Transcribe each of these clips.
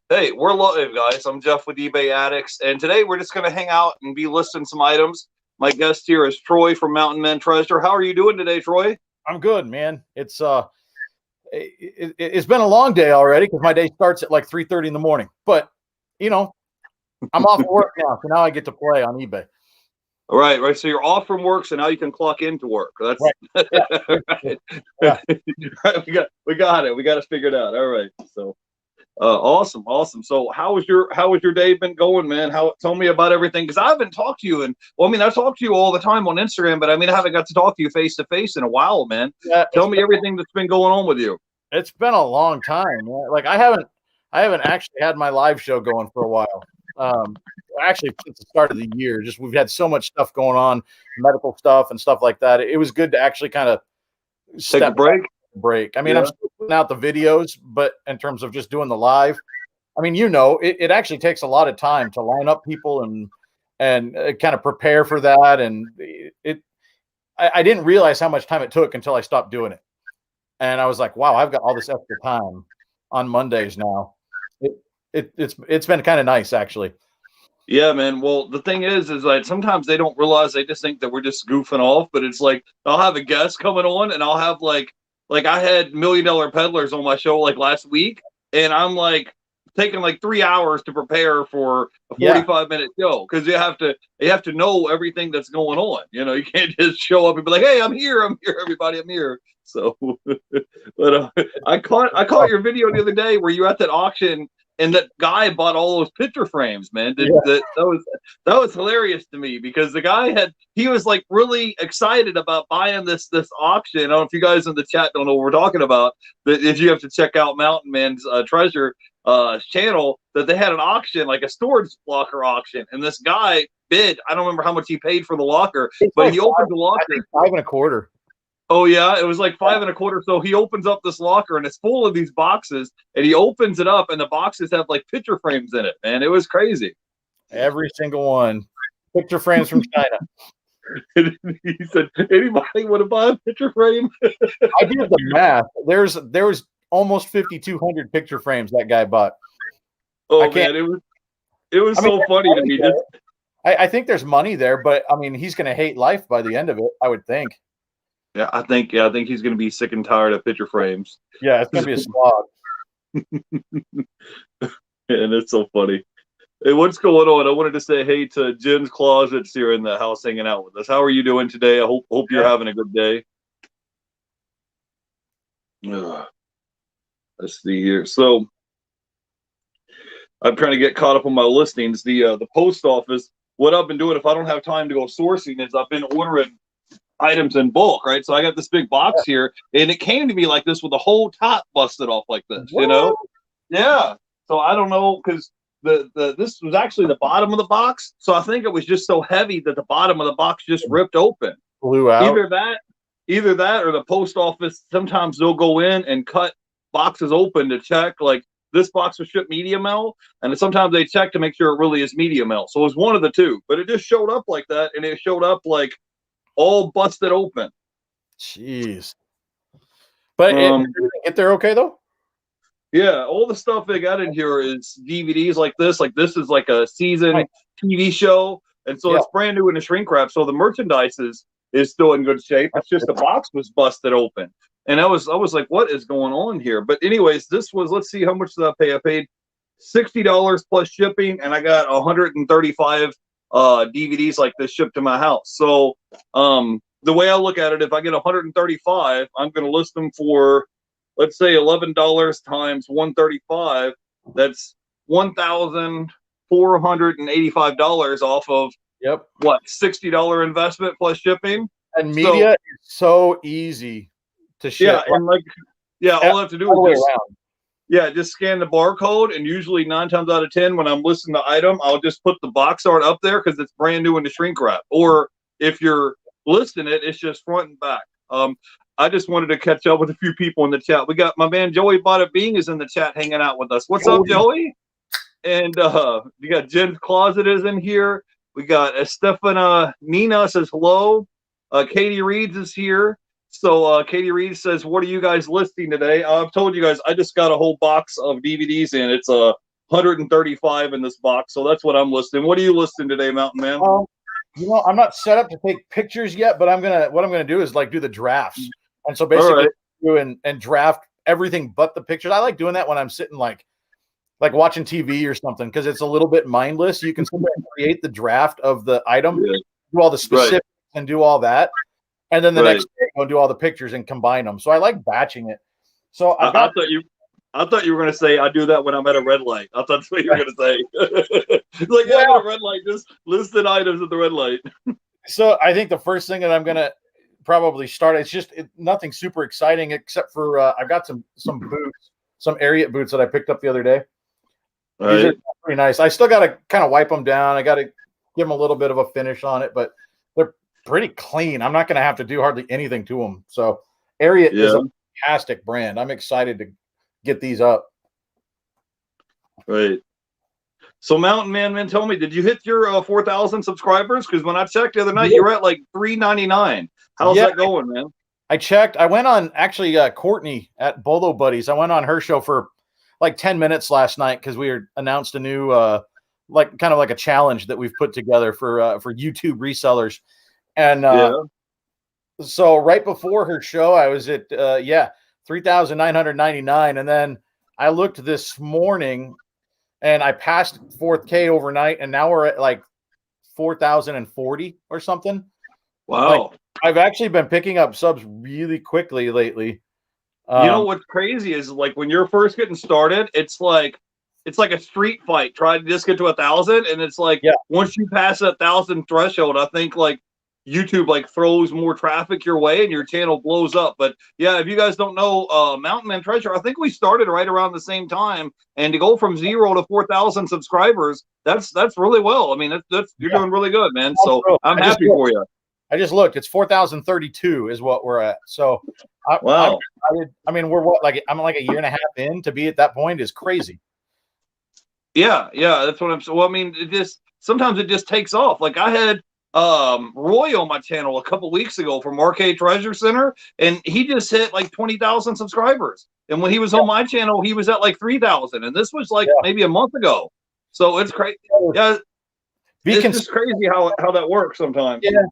Hey, we're live, guys. I'm Jeff with eBay Addicts, and today we're just going to hang out and be listing some items. My guest here is Troy from Mountain Men Treasure. How are you doing today, Troy? I'm good, man. It's been a long day already because my day starts at like 3:30 in the morning. But you know, I'm off work now, so now I get to play on eBay. All right, right. So you're off from work, so now you can clock into work. That's Right. Yeah. right. Yeah. Right, we got it. We got it figured out. All right. So awesome. So how was your day been going, man? Tell me about everything, because I haven't talked to you, and well, I mean, I talk to you all the time on Instagram, but I mean, I haven't got to talk to you face to face in a while, man. Yeah, Tell me everything that's been going on with you. it's been a long time, man. Like I haven't actually had my live show going for a while. Um, Actually since the start of the year. Just we've had so much stuff going on, medical stuff and stuff like that. It was good to actually kind of Take a step break. break. I mean, I'm Yeah. still putting out the videos, but in terms of just doing the live, I mean, it actually takes a lot of time to line up people and kind of prepare for that. And I didn't realize how much time it took until I stopped doing it. And I was like, wow, I've got all this extra time on Mondays now. It's been kind of nice actually. Yeah, man. Well, the thing is like sometimes they don't realize, they just think that we're just goofing off. But it's like I'll have a guest coming on, and I'll have like I had $1 Million Peddlers on my show like last week, and I'm like taking like 3 hours to prepare for a Yeah. 45-minute show, because you have to know everything that's going on. You can't just show up and be like, "Hey, I'm here, everybody, I'm here." So, but I caught your video the other day where you at that auction, and that guy bought all those picture frames, man. Yeah. That was hilarious to me, because the guy he was like really excited about buying this auction. I don't know if you guys in the chat don't know what we're talking about, but if you have to check out Mountain Man's Treasure channel, that they had an auction, like a storage locker auction, and this guy bid. I don't remember how much he paid for the locker, It's but like he opened the locker. five and a quarter. Oh yeah, it was like five and a quarter. So he opens up this locker, and it's full of these boxes, and he opens it up, and the boxes have like picture frames in it, man. It was crazy. Every single one. Picture frames from China. He said, "Anybody want to buy a picture frame?" I did the math. There was almost 5,200 picture frames that guy bought. Oh man, it was I mean, so funny to me. I think there's money there, but I mean, he's going to hate life by the end of it, I would think. I think he's gonna be sick and tired of picture frames. Yeah, it's going to be a slog. And it's so funny. Hey, what's going on? I wanted to say hey to Jen's Closets here in the house hanging out with us. How are you doing today? I hope you're having a good day. Ugh. Let's see here. So I'm trying to get caught up on my listings. The post office. What I've been doing, if I don't have time to go sourcing, is I've been ordering items in bulk, right? So I got this big box here, and it came to me like this with the whole top busted off like this, Yeah. So I don't know, because this was actually the bottom of the box. So I think it was just so heavy that the bottom of the box just ripped open. Blew out. Either that or the post office, sometimes they'll go in and cut boxes open to check, like this box was shipped medium mail, and sometimes they check to make sure it really is medium mail. So it was one of the two, but it just showed up like that, and it showed up like all busted open. Jeez. But did it get there okay though? Yeah, all the stuff they got in here is DVDs like this. Like this is like a season TV show, and so it's brand new in the shrink wrap. So the merchandise is still in good shape. It's just the box was busted open, and I was like, what is going on here? But anyways, this was, let's see, how much did I pay? I paid $60 plus shipping, and I got 135 DVDs like this shipped to my house. So the way I look at it, if I get 135, I'm going to list them for, let's say, $11 times 135. That's $1,485 off of what, $60 investment plus shipping. And media is so easy to ship. Yeah, and all I have to do is just scan the barcode, and usually 9 times out of 10 when I'm listing the item, I'll just put the box art up there because it's brand new in the shrink wrap. Or if you're listing it, it's just front and back. I just wanted to catch up with a few people in the chat. We got my man Joey Bada Bing is in the chat hanging out with us. What's up, Joey? And you got Jen's Closet is in here. We got Estefana Nina says hello. Katie Reeds is here. So Katie Reed says, what are you guys listing today? I've told you guys, I just got a whole box of DVDs in. It's 135 in this box. So that's what I'm listing. What are you listing today, Mountain Man? I'm not set up to take pictures yet, but what I'm gonna do is like do the drafts. And so basically do and draft everything but the pictures. I like doing that when I'm sitting like watching TV or something, because it's a little bit mindless. You can create the draft of the item, do all the specifics and do all that. And then the next day go and do all the pictures and combine them. So I like batching it. So I thought you were going to say I do that when I'm at a red light. I thought that's what you were going to say. It's like, I'm at a red light, just listed items at the red light. So I think the first thing that I'm going to probably start, it's just nothing super exciting except for I've got some boots, some Ariat boots that I picked up the other day. These are pretty nice. I still got to kind of wipe them down. I got to give them a little bit of a finish on it, but they're pretty clean. I'm not going to have to do hardly anything to them. So Ariat is a fantastic brand. I'm excited to get these up. Right. So Mountain Man, tell me, did you hit your 4,000 subscribers? Because when I checked the other night, you were at like 399. How's that going, man? I checked. I went on actually Courtney at Bolo Buddies. I went on her show for like 10 minutes last night because we announced a new like kind of like a challenge that we've put together for YouTube resellers. And so right before her show, I was at 3,999, and then I looked this morning and I passed 4K overnight, and now we're at like 4,040 or something. Wow. Like, I've actually been picking up subs really quickly lately. You know what's crazy is like when you're first getting started, it's like a street fight trying to just get to 1,000, and it's like once you pass that 1,000 threshold, I think like YouTube like throws more traffic your way and your channel blows up. But yeah, if you guys don't know, Mountain Man Treasure, I think we started right around the same time, and to go from 0 to 4,000 subscribers, that's really well. I mean, that's you're doing really good, man. So I'm happy for you. I just looked; it's 4,032 is what we're at. So, wow. I mean, we're I'm like a year and a half in. To be at that point is crazy. Yeah, that's what I'm saying. Well, I mean, sometimes it just takes off. Like I had Roy on my channel a couple weeks ago from Arcade Treasure Center, and he just hit like 20,000 subscribers. And when he was on my channel, he was at like 3,000, and this was like maybe a month ago. So it's crazy. Yeah, it's just crazy how that works sometimes. Yeah.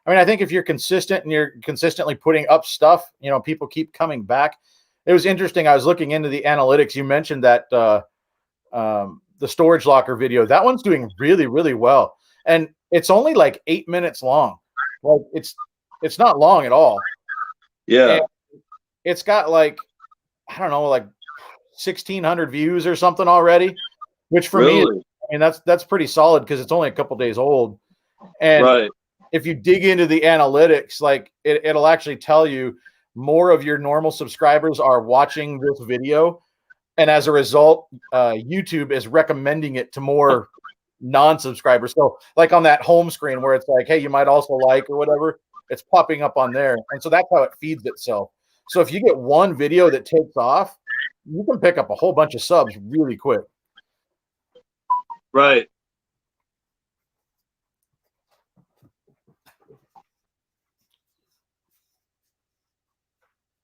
I mean, I think if you're consistent and you're consistently putting up stuff, you know, people keep coming back. It was interesting. I was looking into the analytics. You mentioned that the storage locker video. That one's doing really, really well. And it's only like 8 minutes long. Like it's not long at all. Yeah. And it's got like, I don't know, like 1,600 views or something already, which for me, I mean, that's pretty solid because it's only a couple days old. And if you dig into the analytics, like it'll actually tell you more of your normal subscribers are watching this video. And as a result, YouTube is recommending it to more non-subscribers. So like on that home screen where it's like, hey, you might also like or whatever, it's popping up on there. And so that's how it feeds itself. So if you get one video that takes off, you can pick up a whole bunch of subs really quick. Right.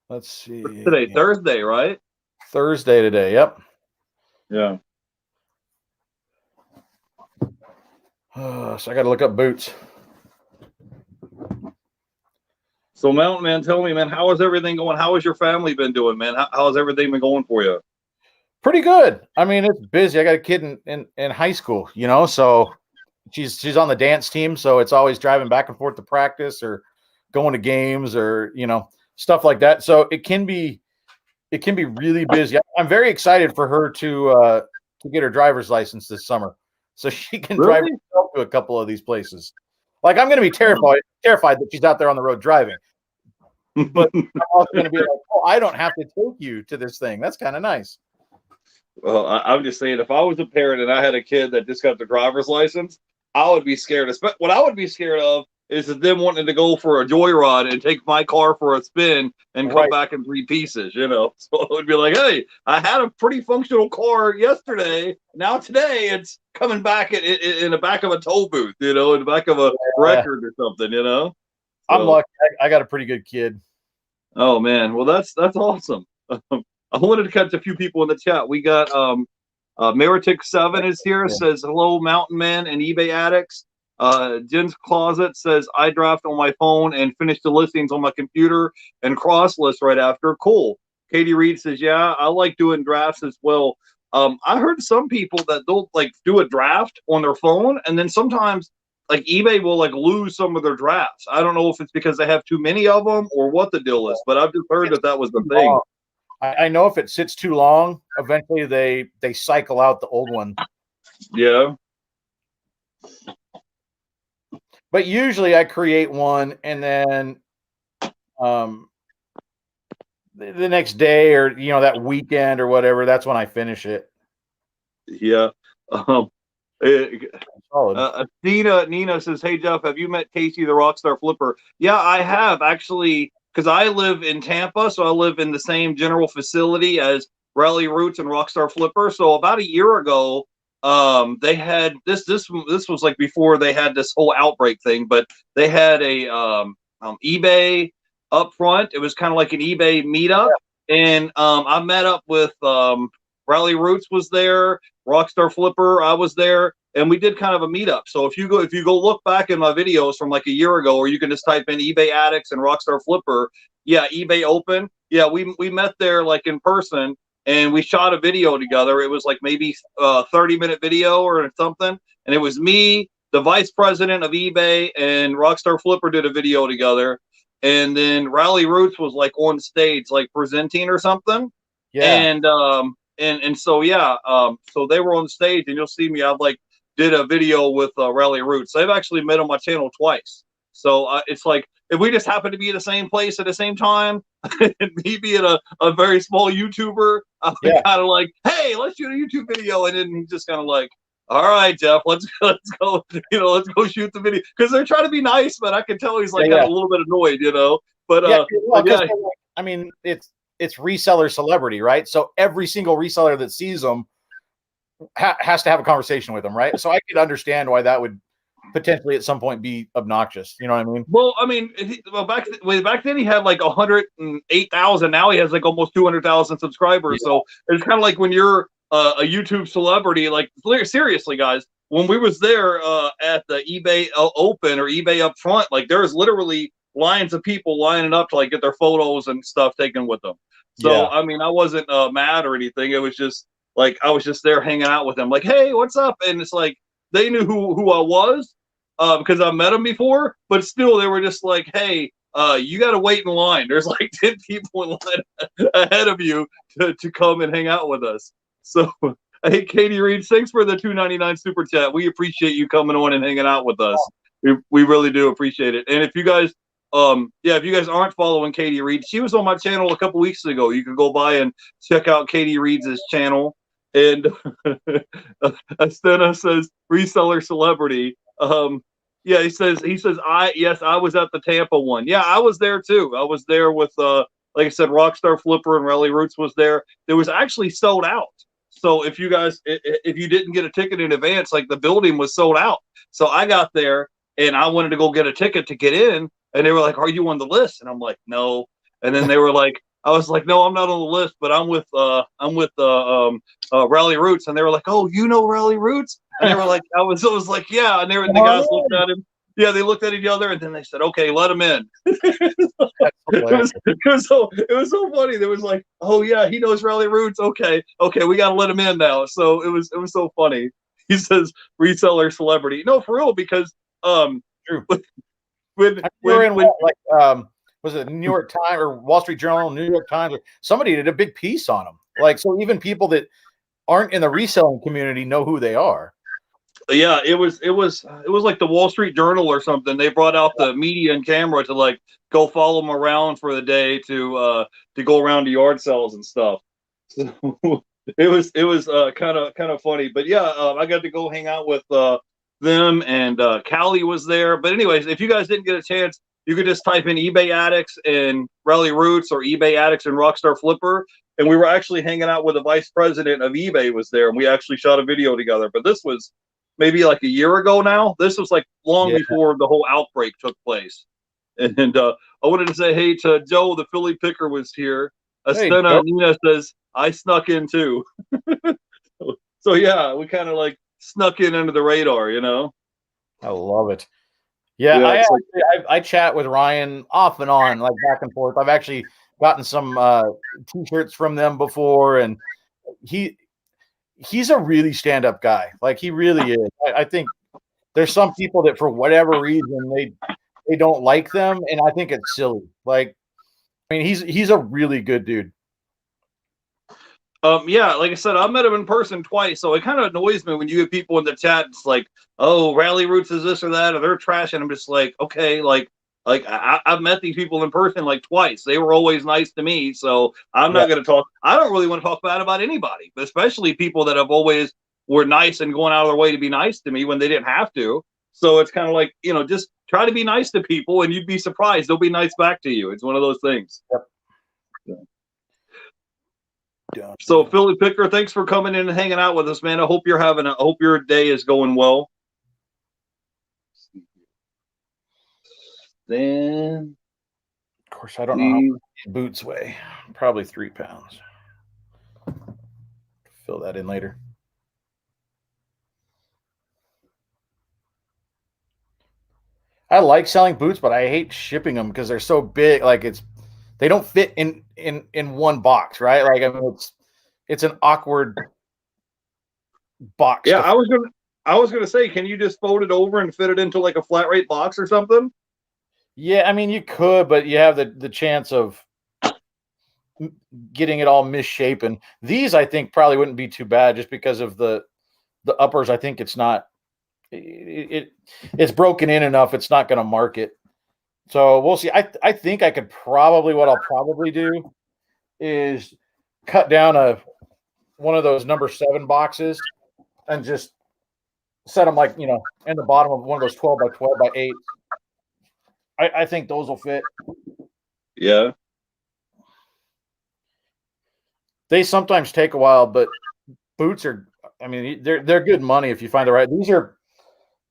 Let's see. Today, Thursday, right? Thursday today. Yep. Yeah. So I got to look up boots. So Mountain Man, tell me, man, how is everything going? How has your family been doing, man? How has everything been going for you? Pretty good. I mean, it's busy. I got a kid in high school, you know, so she's on the dance team. So it's always driving back and forth to practice or going to games or, you know, stuff like that. So it can be really busy. I'm very excited for her to get her driver's license this summer, so she can drive herself to a couple of these places. Like I'm going to be terrified that she's out there on the road driving, but I'm also going to be like, oh, I don't have to take you to this thing. That's kind of nice. Well, I'm just saying, if I was a parent and I had a kid that just got the driver's license, I would be scared. What I would be scared of is them wanting to go for a joyride and take my car for a spin and come back in 3 pieces, you know? So it would be like, hey, I had a pretty functional car yesterday. Now today it's coming back in the back of a toll booth, you know, in the back of a record or something, you know? So, I'm lucky. I got a pretty good kid. Oh, man. Well, that's awesome. I wanted to catch a few people in the chat. We got Meritic7 is here, says hello, Mountain Man and eBay addicts. Jen's Closet says I draft on my phone and finish the listings on my computer and cross list right after. Cool. Katie Reed says, yeah, I like doing drafts as well. I heard some people that they'll like do a draft on their phone, and then sometimes like eBay will like lose some of their drafts. I don't know if it's because they have too many of them or what the deal is, but I've just heard that was the thing. I know if it sits too long, eventually they cycle out the old one. Yeah. But usually I create one and then the next day or that weekend or whatever, that's when I finish it. Yeah. Nina says, hey Jeff, have you met Casey the Rockstar Flipper? Yeah, I have actually, because I live in Tampa, so I live in the same general facility as Rally Roots and Rockstar Flipper. So about a year ago, they had this was like before they had this whole outbreak thing, but they had a eBay up front. It was kind of like an eBay meetup, and I met up with Rally Roots was there, Rockstar Flipper, I was there, and we did kind of a meetup. So if you go look back in my videos from like a year ago, or you can just type in eBay addicts and Rockstar Flipper, yeah, eBay open, yeah, we met there like in person, and we shot a video together. It was like maybe a 30-minute video or something, and it was me, the vice president of eBay, and Rockstar Flipper did a video together, and then Rally Roots was like on stage like presenting or something, and so yeah, so they were on stage, and you'll see me. I've like did a video with Rally Roots. They've actually met on my channel twice. So it's like if we just happen to be at the same place at the same time, and me being a very small YouTuber, I'm kind of like, hey, let's shoot a YouTube video, and then he's just kind of like, all right, Jeff, let's go, let's go shoot the video, because they're trying to be nice, but I can tell he's like got a little bit annoyed, But I mean, it's reseller celebrity, right? So every single reseller that sees them has to have a conversation with them, right? So I could understand why that would potentially at some point be obnoxious. You know what I mean? Well, I mean, back then he had like 108,000. Now he has like almost 200,000 subscribers. Yeah. So it's kind of like when you're a YouTube celebrity. Like seriously, guys, when we was there at the eBay Open or eBay up front, like there was literally lines of people lining up to like get their photos and stuff taken with them. So I mean, I wasn't mad or anything. It was just like I was just there hanging out with them. Like, hey, what's up? And it's like they knew who I was. Because I met them before, but still they were just like, hey, you got to wait in line. There's like 10 people in line ahead of you to come and hang out with us. So, hey, Katie Reed, thanks for the $2.99 super chat. We appreciate you coming on and hanging out with us. We really do appreciate it. And if you guys, if you guys aren't following Katie Reed, she was on my channel a couple weeks ago. You can go by and check out Katie Reed's channel. And Astena says reseller celebrity. He says I was at the Tampa one. Yeah, I was there too. I was there with like I said, Rockstar Flipper and Rally Roots was there. It was actually sold out. So if you guys if you didn't get a ticket in advance, like the building was sold out. So I got there and I wanted to go get a ticket to get in, and they were like, "Are you on the list?" And I'm like, "No." And then they were like, I was like, no, I'm not on the list, but I'm with Rally Roots, and they were like, oh, you know Rally Roots? And they were like, I was like, yeah, and the guys looked at him, yeah, they looked at each other, and then they said, okay, let him in. It was so funny. There was like, oh yeah, he knows Rally Roots. Okay, we gotta let him in now. So it was so funny. He says reseller celebrity. No, for real, because was it New York Times or Wall Street Journal, New York Times, or somebody did a big piece on them. Like, so even people that aren't in the reselling community know who they are. Yeah, it was like the Wall Street Journal or something. They brought out the media and camera to like go follow them around for the day to go around to yard sales and stuff. So it was kind of funny. But yeah, I got to go hang out with them, and Callie was there. But anyways, if you guys didn't get a chance, you could just type in eBay Addicts and Rally Roots or eBay Addicts and Rockstar Flipper. And we were actually hanging out with the vice president of eBay was there, and we actually shot a video together. But this was maybe like a year ago now. This was like long before the whole outbreak took place. And I wanted to say hey to Joe, the Philly picker was here. Astena Nina says, I snuck in too. So yeah, we kind of like snuck in under the radar, you know. I love it. Yeah, Yeah, it's like I chat with Ryan off and on, like back and forth. I've actually gotten some t-shirts from them before, and he's a really stand-up guy. Like he really is. I think there's some people that for whatever reason they don't like them, and I think it's silly. Like, I mean, he's a really good dude. yeah, like I said, I met him in person twice, so it kind of annoys me when you get people in the chat. It's like, oh, Rally Roots is this or that, or they're trash, and I'm just like, okay, like I've met these people in person like twice. They were always nice to me, so I'm not going to talk. I don't really want to talk bad about anybody, especially people that have always were nice and going out of their way to be nice to me when they didn't have to. So it's kind of like, you know, just try to be nice to people, and you'd be surprised they'll be nice back to you. It's one of those things. Yep. Yeah. So Philly Picker, thanks for coming in and hanging out with us, man. I hope your day is going well. Then, of course, I don't know how much boots weigh. Probably 3 pounds. Fill that in later. I like selling boots, but I hate shipping them because they're so big. Like they don't fit in one box, right? Like I mean, it's an awkward box. Yeah, I was gonna say, can you just fold it over and fit it into like a flat rate box or something? Yeah, I mean you could, but you have the chance of getting it all misshapen. These I think probably wouldn't be too bad just because of the uppers. I think it's not it's broken in enough. It's not going to mark it. So we'll see. I think I could probably what I'll probably do is cut down one of those number 7 boxes and just set them like, you know, in the bottom of one of those 12 by 12 by 8. I think those will fit. Yeah. They sometimes take a while, but boots are, I mean, they're good money if you find the right.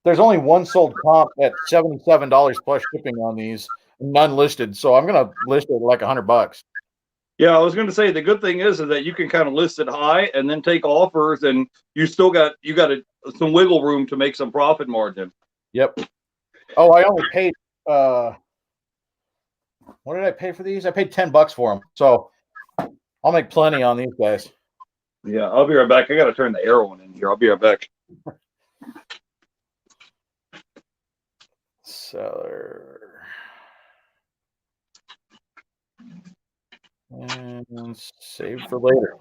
There's only one sold comp at $77 plus shipping on these, none listed. So I'm gonna list it at like $100. Yeah, I was going to say the good thing is that you can kind of list it high and then take offers, and you got some wiggle room to make some profit margin. Yep. Oh, I only paid. What did I pay for these? I paid $10 for them, so I'll make plenty on these guys. Yeah, I'll be right back. I got to turn the arrow in here. I'll be right back. Seller. And save for later.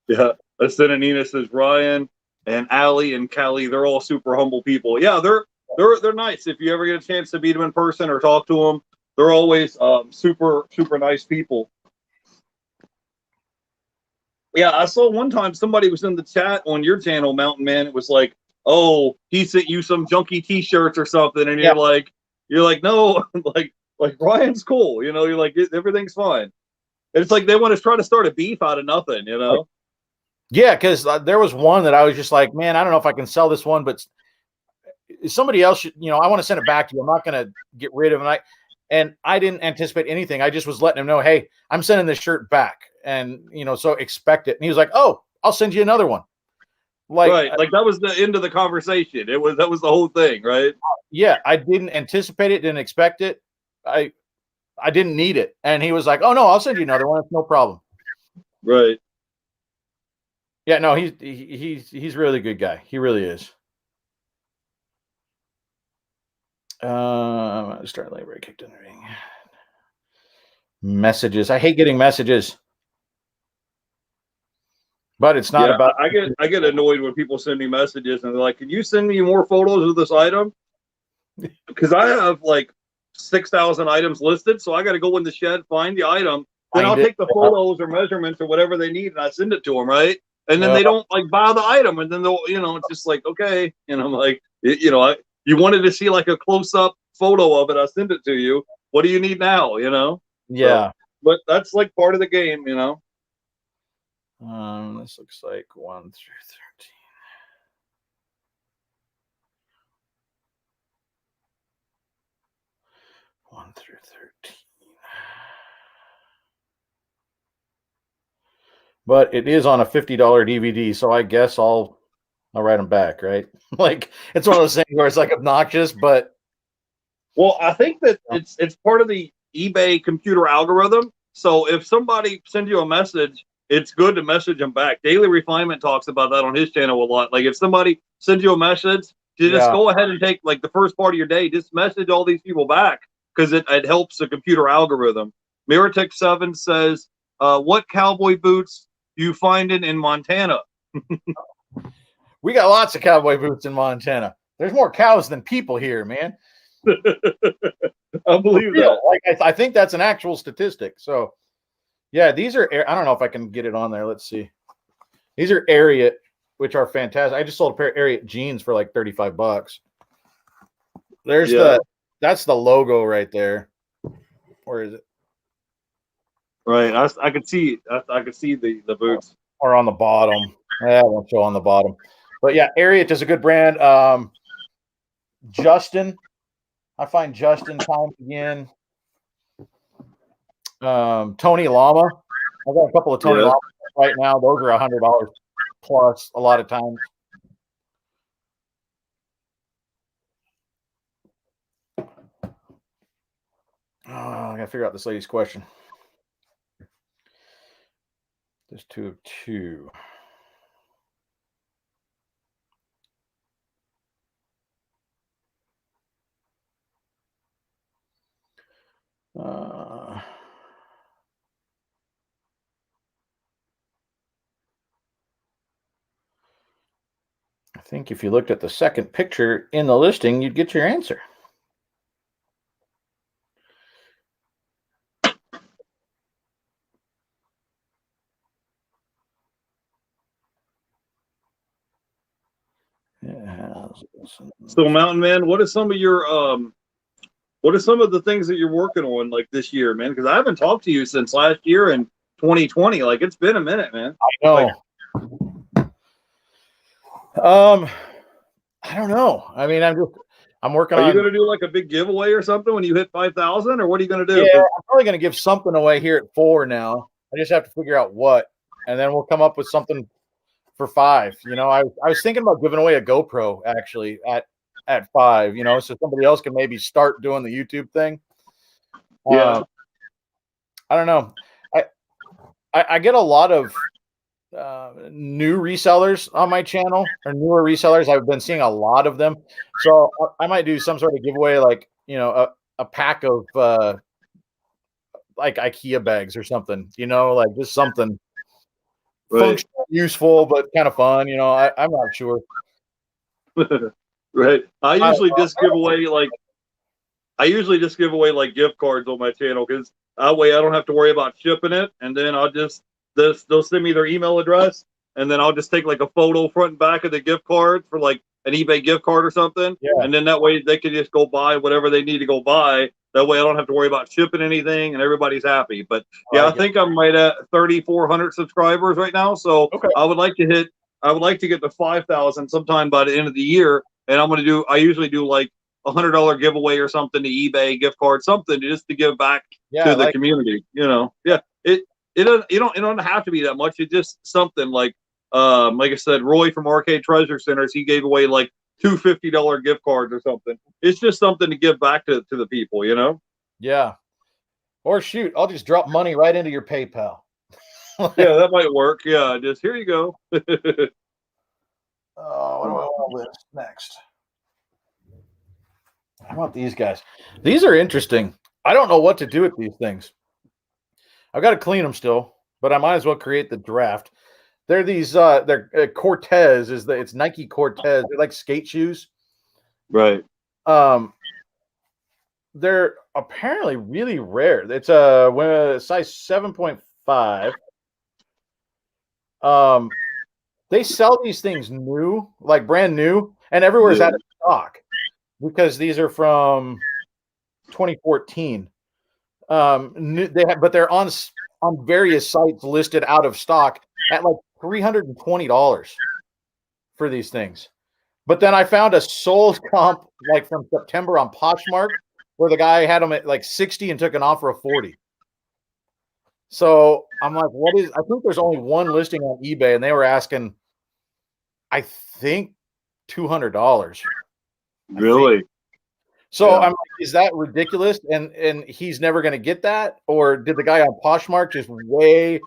Yeah. Nina says Ryan and Allie and Callie, they're all super humble people. Yeah, they're nice. If you ever get a chance to meet them in person or talk to them, they're always super nice people. Yeah, I saw one time somebody was in the chat on your channel, Mountain Man. It was like, oh, he sent you some junky T-shirts or something, and you're like, no, like Ryan's cool, you know. You're like, everything's fine. And it's like they want to try to start a beef out of nothing, you know. Yeah, because there was one that I was just like, man, I don't know if I can sell this one, but somebody else should, you know, I want to send it back to you. I'm not going to get rid of it. And I didn't anticipate anything. I just was letting him know, hey, I'm sending this shirt back. And, you know, so expect it. And he was like, oh, I'll send you another one. Like that was the end of the conversation. That was the whole thing, right? Yeah, I didn't anticipate it, didn't expect it. I didn't need it. And he was like, oh, no, I'll send you another one. It's no problem. Right. Yeah, no, he's really a good guy. He really is. Start labor kicked in the ring. Messages. I hate getting messages. But it's not about. I get annoyed when people send me messages and they're like, "Can you send me more photos of this item?" Because I have like 6,000 items listed, so I got to go in the shed, find the item, then I'll take the photos or measurements or whatever they need, and I send it to them, right? And then they don't like buy the item, and then they'll, you know, it's just like, okay, and I'm like, you know, you wanted to see like a close up photo of it, I send it to you. What do you need now? You know? Yeah. So, but that's like part of the game, you know. This looks like 1 through 13. 1 through 13. but it is on a $50 DVD, so I guess I'll write them back, right? Like it's one of those things where it's like obnoxious, but Well, I think that it's part of the eBay computer algorithm. So if somebody sends you a message, it's good to message them back. Daily Refinement talks about that on his channel a lot. Like if somebody sends you a message, you just go ahead and take like the first part of your day, just message all these people back because it helps the computer algorithm. Miratech7 says, what cowboy boots you finding in Montana? we got lots of cowboy boots in Montana. There's more cows than people here, man. I believe that. Like I think that's an actual statistic. So, yeah, these are. I don't know if I can get it on there. Let's see. These are Ariat, which are fantastic. I just sold a pair of Ariat jeans for like $35. There's that's the logo right there. Where is it? Right, I could see. I could see the boots. Or on the bottom. Yeah, it won't show on the bottom. But yeah, Ariat is a good brand. Justin. I find Justin time again. Tony Llama. I've got a couple of Tony Llama right now. Those are $100 plus a lot of times. I gotta figure out this lady's question. There's 2 of 2. I think if you looked at the second picture in the listing, you'd get your answer. So, Mountain Man, what are some of your what are some of the things that you're working on like this year, man? Because I haven't talked to you since last year in 2020. Like it's been a minute, man. I know. Like, I don't know. I mean, I'm working on. Are you going to do like a big giveaway or something when you hit 5,000, or what are you going to do? Yeah, I'm probably going to give something away here at 4 now. I just have to figure out what, and then we'll come up with something for 5. You know, I was thinking about giving away a GoPro actually at 5. You know, so somebody else can maybe start doing the YouTube thing. Yeah. I don't know. I get a lot of new resellers on my channel, or newer resellers. I've been seeing a lot of them, so I might do some sort of giveaway, like a pack of like IKEA bags or something. You know, like just something functional, useful, but kind of fun. You know, I'm not sure. Right. I usually just give away like gift cards on my channel because that way I don't have to worry about shipping it, and then they'll send me their email address, and then I'll just take like a photo front and back of the gift card for like an eBay gift card or something, and then that way they can just go buy whatever they need to go buy. That way I don't have to worry about shipping anything, and everybody's happy. But yeah, I think I'm right at 3,400 subscribers right now, so I would like to get to 5,000 sometime by the end of the year, and I usually do like $100 giveaway or something to eBay gift card, something just to give back to the community. You know, it don't have to be that much. It's just something like I said, Roy from Arcade Treasure Centers, he gave away like two $50 gift cards or something. It's just something to give back to the people, you know? Yeah. Or shoot, I'll just drop money right into your PayPal. Yeah, that might work. Yeah, just here you go. What do I want this next? I want these guys. These are interesting. I don't know what to do with these things. I've got to clean them still, but I might as well create the draft. They're these they're Cortez it's Nike Cortez. They're like skate shoes. Right. They're apparently really rare. It's a size 7.5. They sell these things new, like brand new, and everywhere's out of stock because these are from 2014. But they're on various sites listed out of stock at like $320 for these things. But then I found a sold comp like from September on Poshmark where the guy had them at like 60 and took an offer of 40. So I'm like, what is? I think there's only one listing on eBay, and they were asking, I think, $200. I think. Really? So Yeah. I'm like, is that ridiculous? And he's never going to get that, or did the guy on Poshmark just way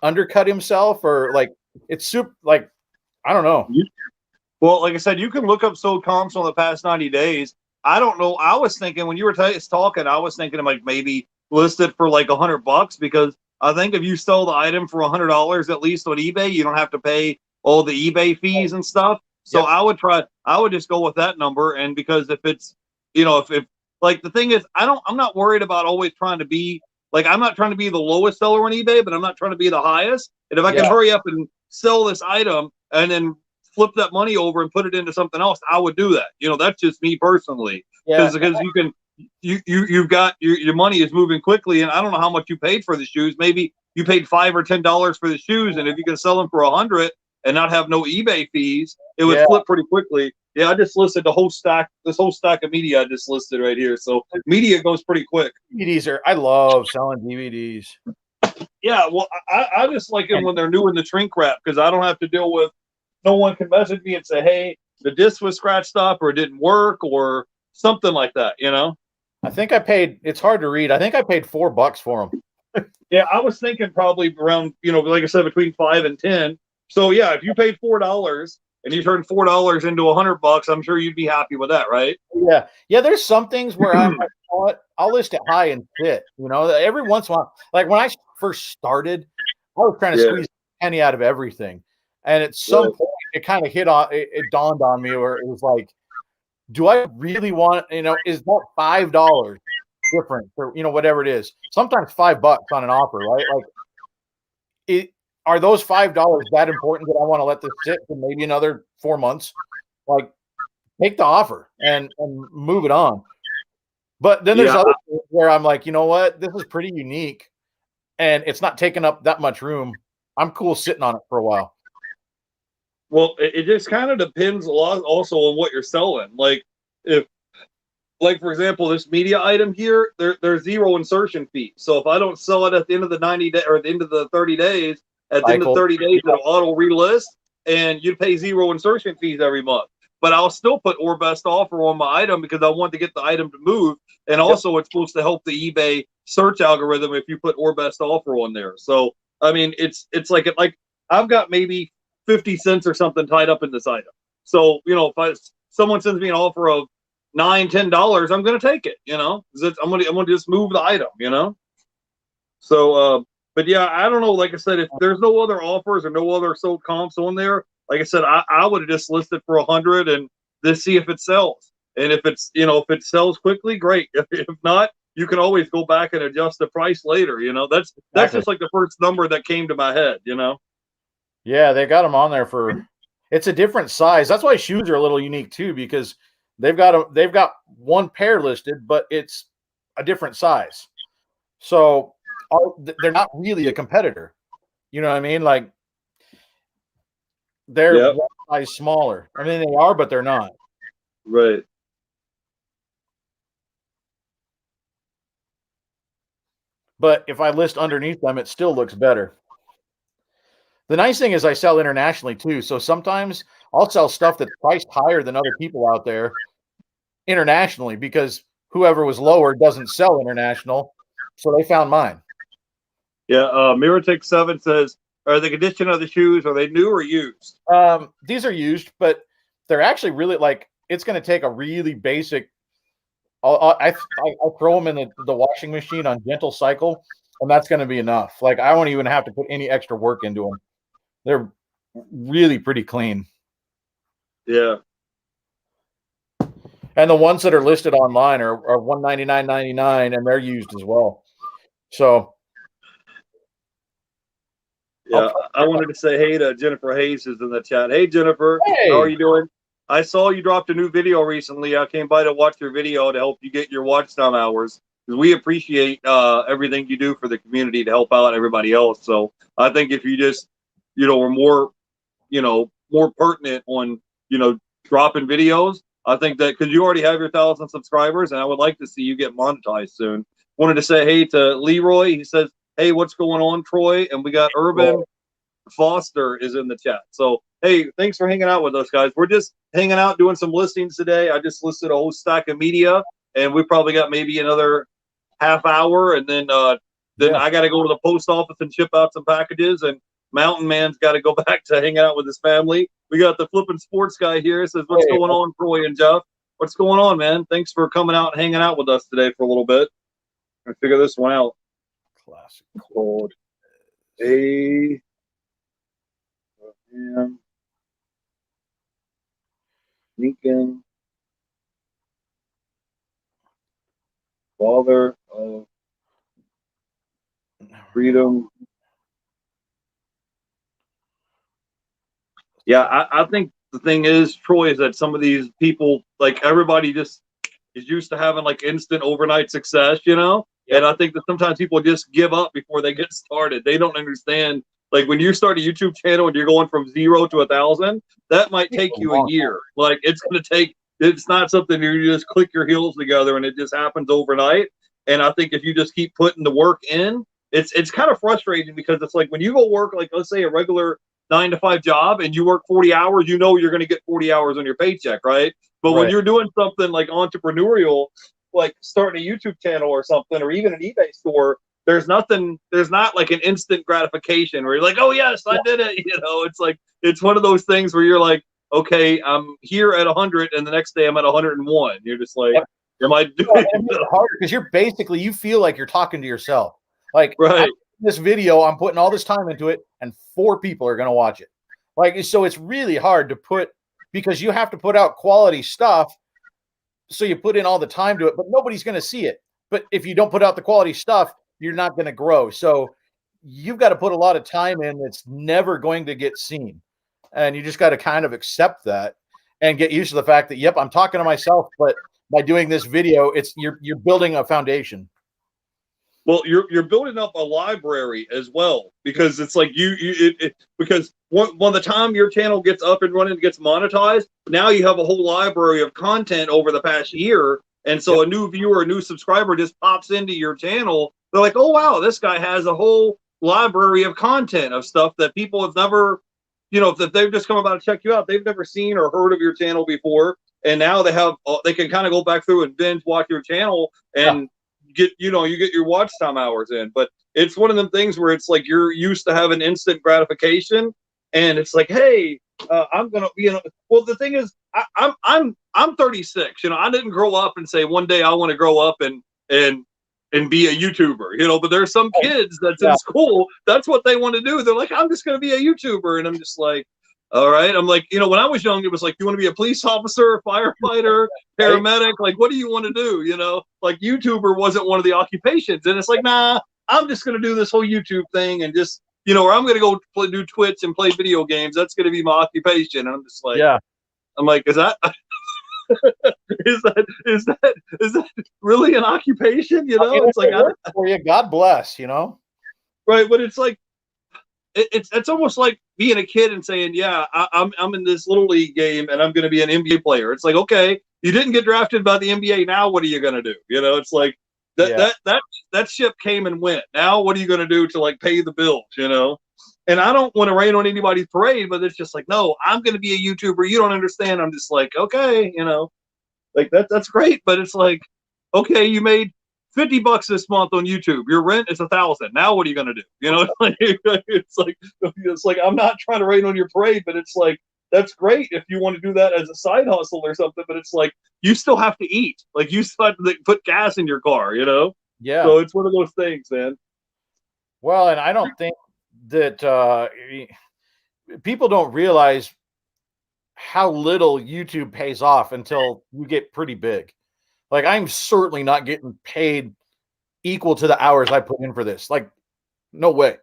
undercut himself, or like it's super? Like I don't know. Well, like I said, you can look up sold comps on the past 90 days. I don't know. I was thinking when you were talking, I was thinking like maybe listed for like $100 because I think if you sell the item for $100 at least on eBay, you don't have to pay all the eBay fees and stuff. So Yep. I would just go with that number. And because if it's, if like the thing is, I'm not worried about always trying to be like, I'm not trying to be the lowest seller on eBay, but I'm not trying to be the highest. And if I can Yeah. hurry up and sell this item and then flip that money over and put it into something else, I would do that. That's just me personally. Yeah. Because you've got your money is moving quickly, and I don't know how much you paid for the shoes. Maybe you paid $5 or $10 for the shoes, and if you can sell them for 100 and not have no eBay fees, it would flip pretty quickly. Yeah, I just listed this whole stack of media I just listed right here. So media goes pretty quick. I love selling DVDs. Yeah, well, I just like them when they're new in the shrink wrap because I don't have to deal with. No one can message me and say, "Hey, the disc was scratched up or it didn't work or something like that." I think I paid. It's hard to read. I think I paid $4 for them. Yeah, I was thinking probably around, like I said, between 5 and 10. So yeah, if you paid $4 and you turned $4 into $100, I'm sure you'd be happy with that, right? Yeah, yeah. There's some things where I'm like, you know what? I'll list it high and sit. Every once in a while, like when I first started, I was trying to squeeze a penny out of everything, and at some point, it kind of it dawned on me where it was like, do I really want? Is that $5 different for whatever it is? Sometimes $5 on an offer, right? Like, are those $5 that important that I want to let this sit for maybe another 4 months? Like, take the offer and move it on. But then there's other things where I'm like, you know what? This is pretty unique and it's not taking up that much room. I'm cool sitting on it for a while. Well, it just kind of depends a lot also on what you're selling. Like for example, this media item here, there's zero insertion fee. So if I don't sell it at the end of the 90 day or at the end of the 30 days, at the end of 30 days, it'll auto relist and you pay zero insertion fees every month. But I'll still put or best offer on my item because I want to get the item to move. And also it's supposed to help the eBay search algorithm if you put or best offer on there. So I mean it's like I've got maybe 50 cents or something tied up in this item. So, if someone sends me an offer of $9-10, I'm going to take it, I'm going to just move the item. So, but yeah, I don't know. Like I said, if there's no other offers or no other sold comps on there, like I said, I would have just listed for 100 and just see if it sells. And if it's, if it sells quickly, great. If not, you can always go back and adjust the price later. That's just like the first number that came to my head. Yeah, they got them on there for. It's a different size. That's why shoes are a little unique too, because they've got one pair listed, but it's a different size. So they're not really a competitor. You know what I mean? Like they're one size smaller. I mean, they are, but they're not. Right. But if I list underneath them, it still looks better. The nice thing is I sell internationally too. So sometimes I'll sell stuff that's priced higher than other people out there internationally because whoever was lower doesn't sell international. So they found mine. Yeah. Miratech7 says, are the condition of the shoes, are they new or used? These are used, but they're actually really it's going to take a really basic. I throw them in the washing machine on gentle cycle, and that's going to be enough. Like I won't even have to put any extra work into them. They're really pretty clean. Yeah. And the ones that are listed online are $199.99, and they're used as well. So, yeah, I wanted to say hey to Jennifer Hayes is in the chat. Hey, Jennifer, how are you doing? I saw you dropped a new video recently. I came by to watch your video to help you get your watch time hours because we appreciate everything you do for the community to help out everybody else. So I think if you just, were more, more pertinent on, dropping videos, I think that because you already have your 1,000 subscribers, and I would like to see you get monetized soon. Wanted to say hey to Leroy. He says, hey, what's going on, Troy? And we got Urban Foster is in the chat. So, hey, thanks for hanging out with us, guys. We're just hanging out, doing some listings today. I just listed a whole stack of media, and we probably got maybe another half hour, and then I got to go to the post office and ship out some packages, and Mountain Man's got to go back to hanging out with his family. We got the flipping sports guy here. Says, what's going on, Troy and Jeff? What's going on, man? Thanks for coming out and hanging out with us today for a little bit. I'm gonna figure this one out. Classic. Called A. Lincoln, father of freedom. Yeah, I think the thing is, Troy, is that some of these people, like everybody just is used to having like instant overnight success, you know? Yep. And I think that sometimes people just give up before they get started. They don't understand. Like when you start a YouTube channel and you're going from 0 to 1,000, that might take you a year. Like it's going to take, it's not something you just click your heels together and it just happens overnight. And I think if you just keep putting the work in, it's kind of frustrating because it's like when you go work, like let's say a regular 9-to-5 job and you work 40 hours, you know you're going to get 40 hours on your paycheck, right? But when you're doing something like entrepreneurial, like starting a YouTube channel or something, or even an eBay store, there's not like an instant gratification where you're like, oh yes, I did it. You know, it's like, it's one of those things where you're like, okay, I'm here at 100 and the next day I'm at 101. You're just like, am I doing it harder because you're basically, you feel like you're talking to yourself. Like right. This video, I'm putting all this time into it and 4 people are going to watch it. Like, so it's really hard to put, because you have to put out quality stuff. So you put in all the time to it, but nobody's going to see it. But if you don't put out the quality stuff, you're not going to grow. So you've got to put a lot of time in that's never going to get seen. And you just got to kind of accept that and get used to the fact that, yep, I'm talking to myself, but by doing this video, it's you're building a foundation. Well, you're building up a library as well, because it's like because when the time your channel gets up and running and gets monetized, now you have a whole library of content over the past year. And so a new viewer, a new subscriber just pops into your channel. They're like, oh, wow, this guy has a whole library of content of stuff that people have never, you know, that they've just come about to check you out. They've never seen or heard of your channel before. And now they can kind of go back through and binge watch your channel and you get your watch time hours in. But it's one of them things where it's like you're used to having instant gratification, and it's like, hey, I'm gonna be well, the thing is, I'm 36. You know, I didn't grow up and say one day I want to grow up and be a YouTuber, you know. But there's some kids that's in school, that's what they want to do. They're like, I'm just gonna be a YouTuber, and I'm just like, all right. I'm like, you know, when I was young, it was like, you want to be a police officer, firefighter, paramedic? Like, what do you want to do? You know, like YouTuber wasn't one of the occupations. And it's like, nah, I'm just going to do this whole YouTube thing and just, you know, or I'm going to go do Twitch and play video games. That's going to be my occupation. And I'm just like, I'm like, is that really an occupation? You know, it's like, for you, God bless, you know? Right. But it's like, it's almost like being a kid and saying, yeah, I'm in this little league game and I'm going to be an NBA player. It's like, okay, you didn't get drafted by the NBA. Now what are you going to do? You know, it's like that ship came and went. Now what are you going to do to like pay the bills? You know, and I don't want to rain on anybody's parade, but it's just like, no, I'm going to be a YouTuber. You don't understand. I'm just like, okay, you know, like that's great, but it's like, okay, you made $50 this month on YouTube. Your rent is $1,000. Now what are you gonna do? You know, it's like I'm not trying to rain on your parade, but it's like that's great if you want to do that as a side hustle or something. But it's like you still have to eat. Like you still have to put gas in your car. You know. Yeah. So it's one of those things, man. Well, and I don't think that people don't realize how little YouTube pays off until you get pretty big. Like, I'm certainly not getting paid equal to the hours I put in for this. Like, no way.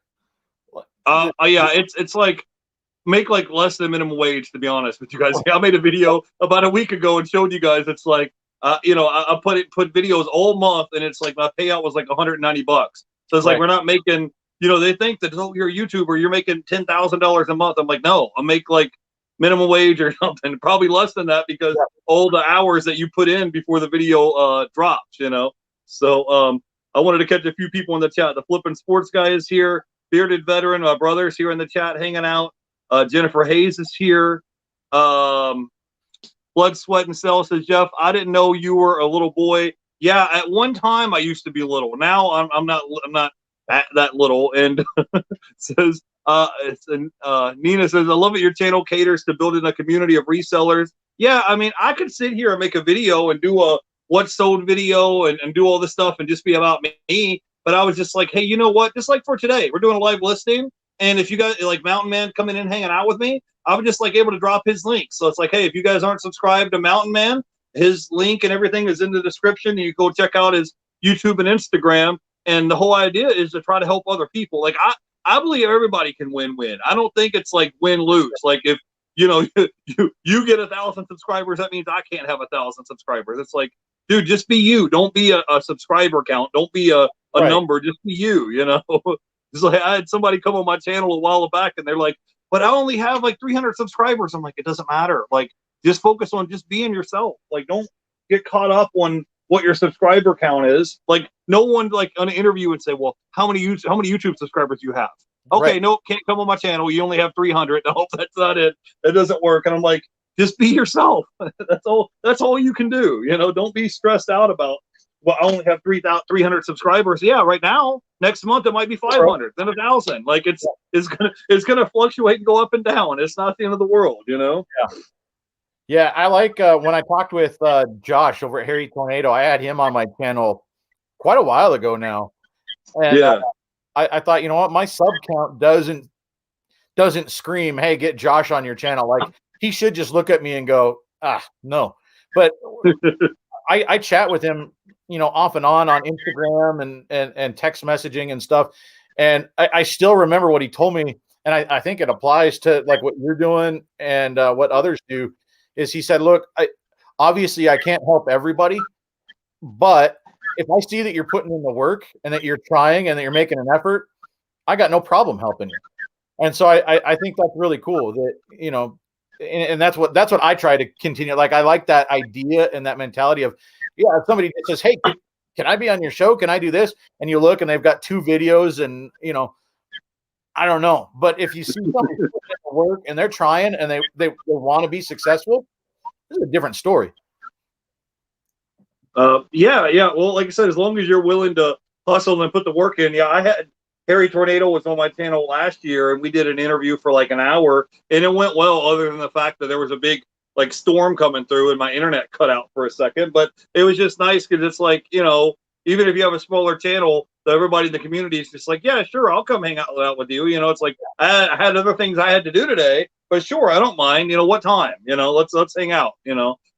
Yeah, it's like make like less than minimum wage, to be honest with you guys. I made a video about a week ago and showed you guys. It's like, you know, I put videos all month, and it's like my payout was like $190. So it's like we're not making. You know, they think that, oh, you're a YouTuber, you're making $10,000 a month. I'm like, no, I make like minimum wage or something, probably less than that, because all the hours that you put in before the video drops, you know. So I wanted to catch a few people in the chat. The Flippin' Sports guy is here. Bearded Veteran, my brother's here in the chat hanging out. Jennifer Hayes is here. Blood, Sweat, and Cell says, Jeff, I didn't know you were a little boy. Yeah, at one time I used to be little. Now I'm not that little. And says Nina says, I love it. Your channel caters to building a community of resellers. Yeah, I mean, I could sit here and make a video and do a what sold video and do all this stuff and just be about me. But I was just like, hey, you know what? Just like for today, we're doing a live listing. And if you guys like Mountain Man coming in, hanging out with me, I was just like able to drop his link. So it's like, hey, if you guys aren't subscribed to Mountain Man, his link and everything is in the description. You go check out his YouTube and Instagram. And the whole idea is to try to help other people. Like I believe everybody can win-win. I don't think it's like win-lose. Like if you get 1,000 subscribers, that means I can't have 1,000 subscribers. It's like, dude, just be you. Don't be a subscriber count. Don't be a right. number. Just be you. It's like I had somebody come on my channel a while back, and they're like, "But I only have like 300 subscribers." I'm like, it doesn't matter. Like, just focus on just being yourself. Like, don't get caught up on what your subscriber count is. Like, no one like on an interview would say, "Well, how many YouTube subscribers do you have?" Okay, right. No, can't come on my channel. You only have 300. No, that's not it. It doesn't work. And I'm like, just be yourself. That's all. That's all you can do. Don't be stressed out about. Well, I only have 300 subscribers. Yeah, right now, next month it might be 500, then 1,000. Like it's gonna fluctuate and go up and down. It's not the end of the world, Yeah. Yeah, I like when I talked with Josh over at Harry Tornado. I had him on my channel quite a while ago now, and yeah. I thought, you know what, my sub count doesn't scream, hey, get Josh on your channel. Like he should just look at me and go, no. But I chat with him, off and on Instagram and text messaging and stuff. And I still remember what he told me. And I think it applies to like what you're doing and what others do is he said, look, obviously I can't help everybody, but if I see that you're putting in the work and that you're trying and that you're making an effort, I got no problem helping you. And so I think that's really cool that, and that's what I try to continue. Like, I like that idea and that mentality of, if somebody says, hey, can I be on your show? Can I do this? And you look and they've got 2 videos and, I don't know. But if you see somebody putting in the work and they're trying and they want to be successful, this is a different story. Yeah. Well, like I said, as long as you're willing to hustle and put the work in. Yeah, I had Harry Tornado was on my channel last year, and we did an interview for like an hour, and it went well, other than the fact that there was a big like storm coming through and my internet cut out for a second. But it was just nice because it's like, even if you have a smaller channel, everybody in the community is just like, yeah, sure, I'll come hang out with you. It's like I had other things I had to do today, but sure, I don't mind. What time? Let's hang out.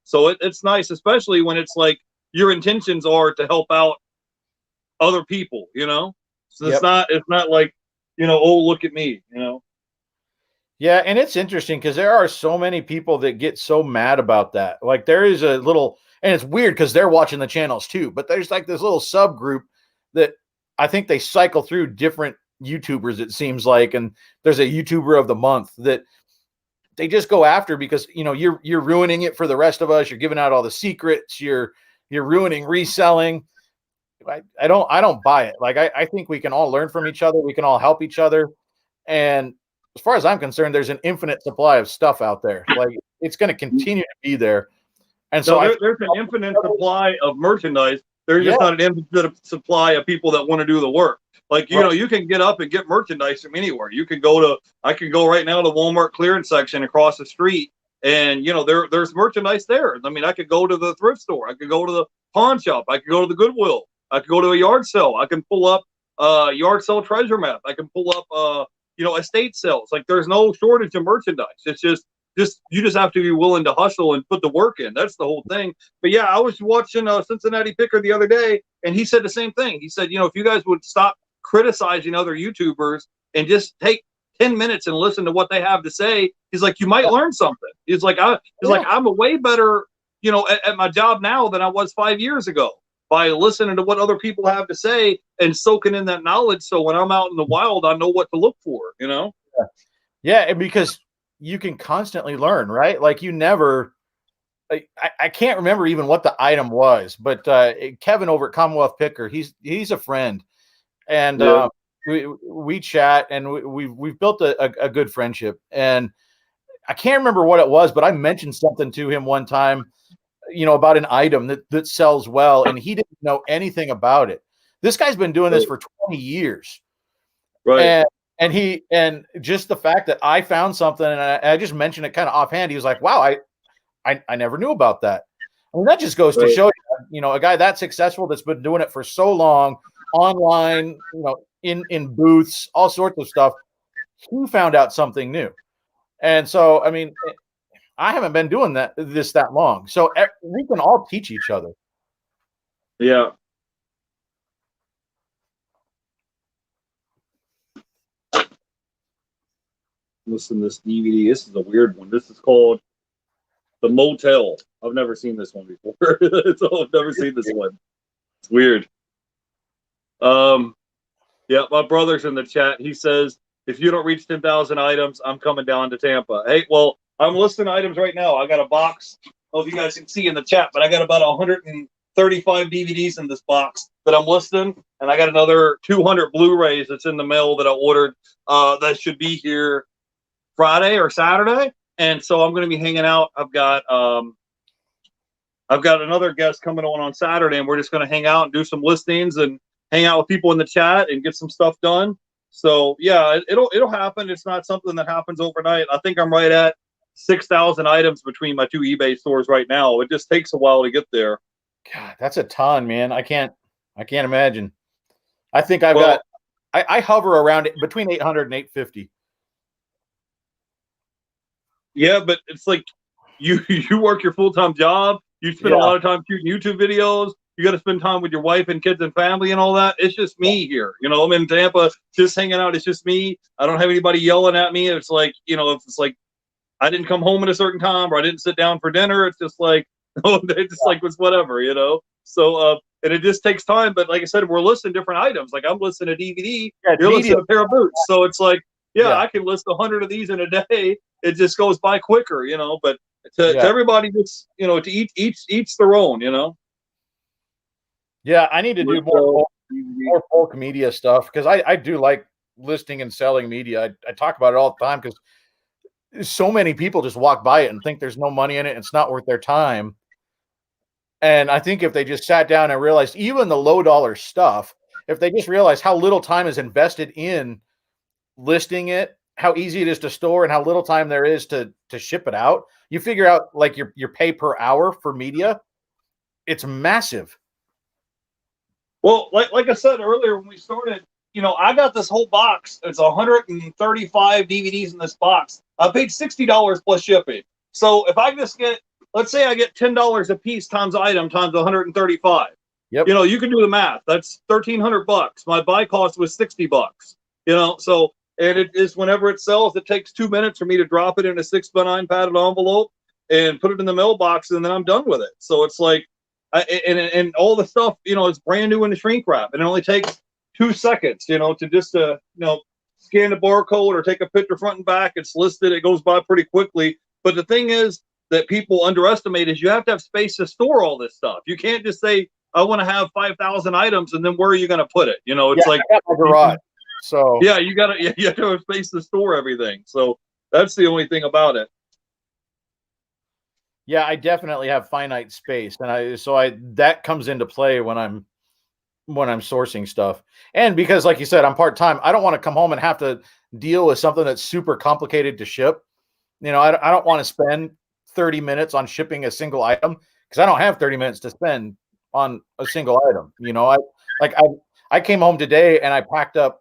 So it's nice, especially when it's like your intentions are to help out other people. So it's not like, oh, look at me. Yeah, and it's interesting because there are so many people that get so mad about that. Like there is a little, and it's weird because they're watching the channels too, but there's like this little subgroup that I think they cycle through different YouTubers, it seems like, and there's a YouTuber of the month that they just go after because, you're ruining it for the rest of us. You're giving out all the secrets. You're ruining reselling. I don't buy it. Like, I think we can all learn from each other. We can all help each other. And as far as I'm concerned, there's an infinite supply of stuff out there. Like, it's going to continue to be there. And so there's an infinite supply of merchandise. There's just not an infinite supply of people that want to do the work. Like, you can get up and get merchandise from anywhere. I can go right now to Walmart clearance section across the street, and there's merchandise there. I mean, I could go to the thrift store. I could go to the pawn shop. I could go to the Goodwill. I could go to a yard sale. I can pull up yard sale treasure map. I can pull up estate sales. Like, there's no shortage of merchandise. It's just you just have to be willing to hustle and put the work in. That's the whole thing. But yeah, I was watching Cincinnati Picker the other day, and he said the same thing. He said, if you guys would stop criticizing other YouTubers and just take 10 minutes and listen to what they have to say, he's like, you might learn something. He's like, I'm a way better, at my job now than I was 5 years ago by listening to what other people have to say and soaking in that knowledge. So when I'm out in the wild, I know what to look for, Yeah, because you can constantly learn, right? Like, you never I can't remember even what the item was, but Kevin over at Commonwealth Picker, he's a friend, and Yeah. we chat, and we've built a good friendship. And I can't remember what it was, but I mentioned something to him one time, about an item that sells well, and he didn't know anything about it. This guy's been doing this for 20 years, Right. and just the fact that I found something and I just mentioned it kind of offhand, he was like, "Wow, I never knew about that." I mean, that just goes to show you, a guy that successful that's been doing it for so long, online, in booths, all sorts of stuff. He found out something new, and so I mean, I haven't been doing that long, so we can all teach each other. Yeah. Listen to this DVD. This is a weird one. This is called The Motel. I've never seen this one before. So I've never seen this one. It's weird. Yeah, my brother's in the chat. He says, if you don't reach 10,000 items, I'm coming down to Tampa. Hey, well, I'm listing items right now. I got a box. I don't know if you guys can see in the chat, but I got about 135 DVDs in this box that I'm listing, and I got another 200 Blu-rays that's in the mail that I ordered. That should be here Friday or Saturday, and so I'm going to be hanging out. I've got another guest coming on Saturday, and we're just going to hang out and do some listings and hang out with people in the chat and get some stuff done. So yeah, it'll happen. It's not something that happens overnight. I think I'm right at 6,000 items between my two eBay stores right now. It just takes a while to get there. God, that's a ton, man. I can't imagine. I think I hover around between 800 and 850. Yeah, but it's like you work your full-time job. You spend a lot of time shooting YouTube videos. You got to spend time with your wife and kids and family and all that. It's just me here. I'm in Tampa just hanging out. It's just me. I don't have anybody yelling at me. It's like, if it's like I didn't come home at a certain time or I didn't sit down for dinner, it's just like, it's just like it's whatever, So, and it just takes time. But like I said, we're listing different items. Like I'm listing a DVD. You're listing a pair of boots. So it's like, I can list 100 of these in a day. It just goes by quicker, but to everybody, it's, to each their own, Yeah, I need to do more bulk media stuff because I do like listing and selling media. I talk about it all the time because so many people just walk by it and think there's no money in it. And it's not worth their time. And I think if they just sat down and realized even the low dollar stuff, if they just realize how little time is invested in listing it, how easy it is to store and how little time there is to ship it out, you figure out like your pay per hour for media. It's massive. Well, like I said earlier when we started, I got this whole box. It's 135 DVDs in this box. I paid $60 plus shipping. So if I just let's say I get $10 a piece times item times 135. Yep. You can do the math. That's $1,300. My buy cost was $60. So, and it is whenever it sells, it takes 2 minutes for me to drop it in a 6x9 padded envelope and put it in the mailbox, and then I'm done with it. So it's like, and all the stuff, it's brand new in the shrink wrap, and it only takes 2 seconds, to just scan the barcode or take a picture front and back. It's listed. It goes by pretty quickly. But the thing is that people underestimate is you have to have space to store all this stuff. You can't just say, I want to have 5,000 items, and then where are you going to put it? It's like I got my garage. So yeah, you have to have space to store everything. So that's the only thing about it. Yeah, I definitely have finite space, and that comes into play when I'm sourcing stuff. And because, like you said, I'm part-time, I don't want to come home and have to deal with something that's super complicated to ship. I don't want to spend 30 minutes on shipping a single item because I don't have 30 minutes to spend on a single item. I came home today and I packed up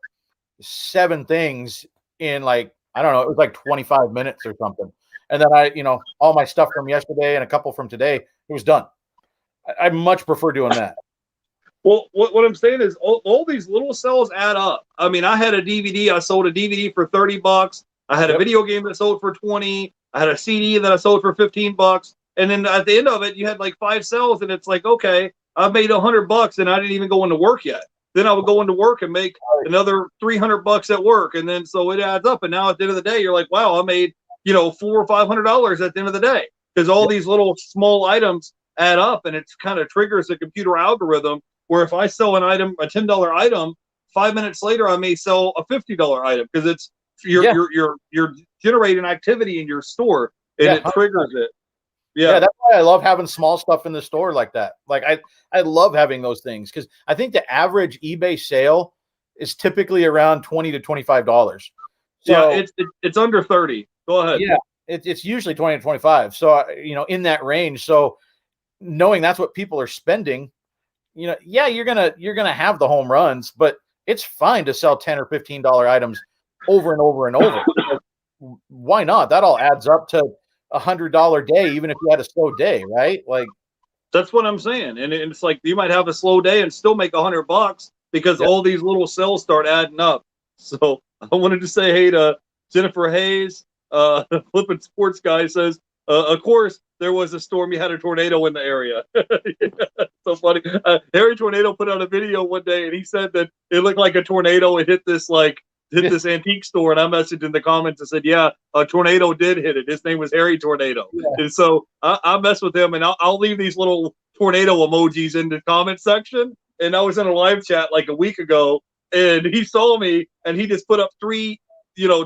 7 things in I don't know, it was like 25 minutes or something. And then all my stuff from yesterday and a couple from today, it was done. I much prefer doing that. Well, what I'm saying is all these little sales add up. I mean, I had a DVD. I sold a DVD for $30. I had a video game that sold for 20. I had a CD that I sold for $15. And then at the end of it, you had like 5 sales, and it's like, okay, I made $100 and I didn't even go into work yet. Then I would go into work and make another $300 at work. And then so it adds up. And now at the end of the day, you're like, wow, I made $400 or $500 at the end of the day. because all these little small items add up, and it kind of triggers a computer algorithm where if I sell an item, a $10 item, 5 minutes later I may sell a $50 item because it's you're generating activity in your store and it triggers it. Yeah, that's why I love having small stuff in the store like that. Like I love having those things because I think the average eBay sale is typically around $20 to $25. So yeah, it's under 30. Go ahead. Yeah, it's usually 20 to 25. So in that range. So knowing that's what people are spending, yeah, you're gonna have the home runs, but it's fine to sell $10 or $15 items over and over and over. Why not? That all adds up to $100 day, even if you had a slow day, right? Like that's what I'm saying. And it's like you might have a slow day and still make $100 because all these little sales start adding up. So I wanted to say hey to Jennifer Hayes. Flippin' Sports Guy says, of course, there was a storm. You had a tornado in the area. So funny. Harry Tornado put out a video one day, and he said that it looked like a tornado. It hit this this antique store, and I messaged in the comments and said, yeah, a tornado did hit it. His name was Harry Tornado. Yeah. And so I mess with him, and I'll leave these little tornado emojis in the comment section. And I was in a live chat like a week ago, and he saw me, and he just put up 3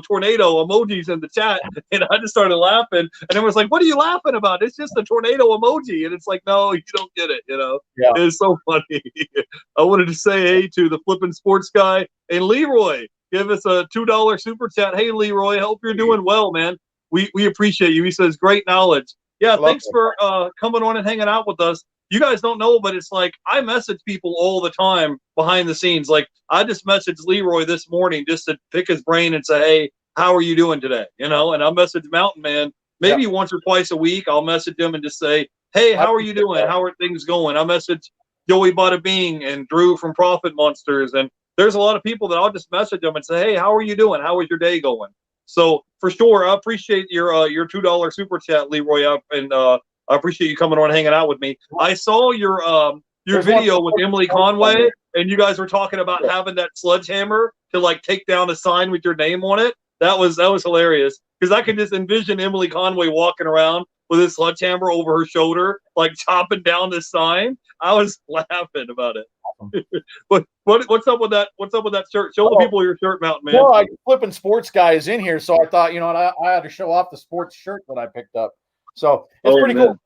tornado emojis in the chat, and I just started laughing, and it was like, what are you laughing about? It's just a tornado emoji. And it's like, no, you don't get it. Yeah. It's so funny. I wanted to say hey to the Flippin' Sports Guy and Leroy. Give us a $2 super chat. Hey Leroy, hope you're doing well, man. We appreciate you. He says great knowledge. Yeah, thanks for coming on and hanging out with us. You guys don't know, but it's like I message people all the time behind the scenes. Like I just messaged Leroy this morning just to pick his brain and say, hey, how are you doing today? And I'll message Mountain Man maybe once or twice a week. I'll message him and just say, hey, how are you doing? How are things going? I message Joey Bada Bing and Drew from Profit Monsters. And there's a lot of people that I'll just message them and say, hey, how are you doing? How is your day going? So for sure, I appreciate your $2 super chat, Leroy. I appreciate you coming on and hanging out with me. I saw your video with Emily Conway, and you guys were talking about having that sledgehammer to take down a sign with your name on it. That was hilarious because I could just envision Emily Conway walking around with a sledgehammer over her shoulder, chopping down this sign. I was laughing about it. But what's up with that? What's up with that shirt? Show the people your shirt, Mountain Man. Well, Flippin' Sports Guy is in here, so I thought, I had to show off the sports shirt that I picked up. So it's pretty cool.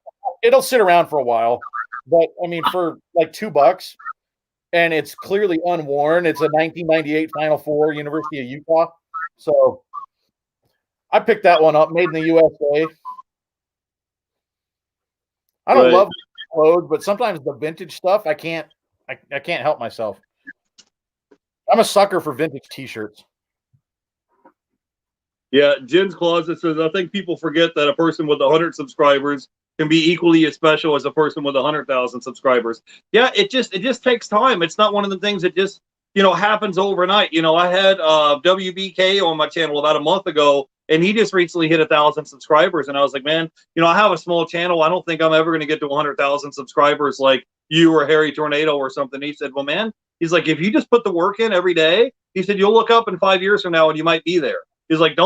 It'll sit around for a while, but I mean, for $2, and it's clearly unworn. It's a 1998 Final Four, University of Utah. So I picked that one up, made in the USA. I don't love clothes, but sometimes the vintage stuff, I can't help myself. I'm a sucker for vintage T-shirts. Yeah, Jen's Closet says, I think people forget that a person with 100 subscribers can be equally as special as a person with 100,000 subscribers. Yeah, it just takes time. It's not one of the things that just, happens overnight. I had WBK on my channel about a month ago, and he just recently hit 1,000 subscribers. And I was like, man, I have a small channel. I don't think I'm ever going to get to 100,000 subscribers like you or Harry Tornado or something. He said, well, man, he's like, if you just put the work in every day, he said, you'll look up in 5 years from now and you might be there. He's like,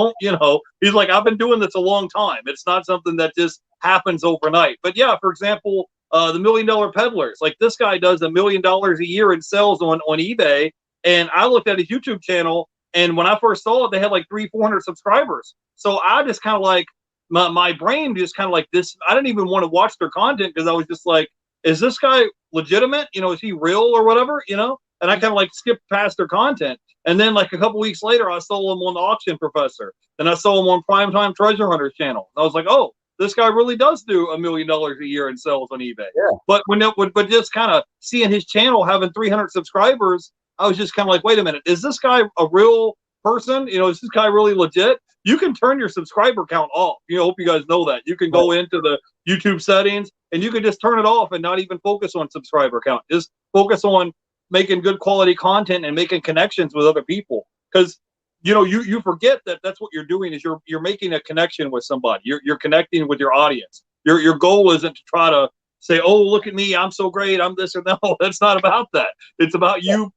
he's like, I've been doing this a long time. It's not something that just happens overnight. But yeah, for example, the $1 Million Peddlers, this guy does $1 million a year in sales on eBay. And I looked at his YouTube channel, and when I first saw it, they had 300-400 subscribers. So I just kind of my brain just kind of this. I didn't even want to watch their content because I was just like, is this guy legitimate? Is he real or whatever? And I kind of skipped past their content. And then a couple weeks later, I saw him on the Auction Professor. Then I saw him on Primetime Treasure Hunters channel. I was like, oh, this guy really does do $1 million a year in sales on eBay. Yeah. But but just kind of seeing his channel having 300 subscribers, I was just kind of wait a minute, is this guy a real person? Is this guy really legit? You can turn your subscriber count off. Hope you guys know that. You can go into the YouTube settings and you can just turn it off and not even focus on subscriber count. Just focus on making good quality content and making connections with other people. Because you forget that that's what you're doing is you're making a connection with somebody. You're connecting with your audience. Your goal isn't to try to say, oh, look at me, I'm so great, I'm this or no. That's not about that. It's about you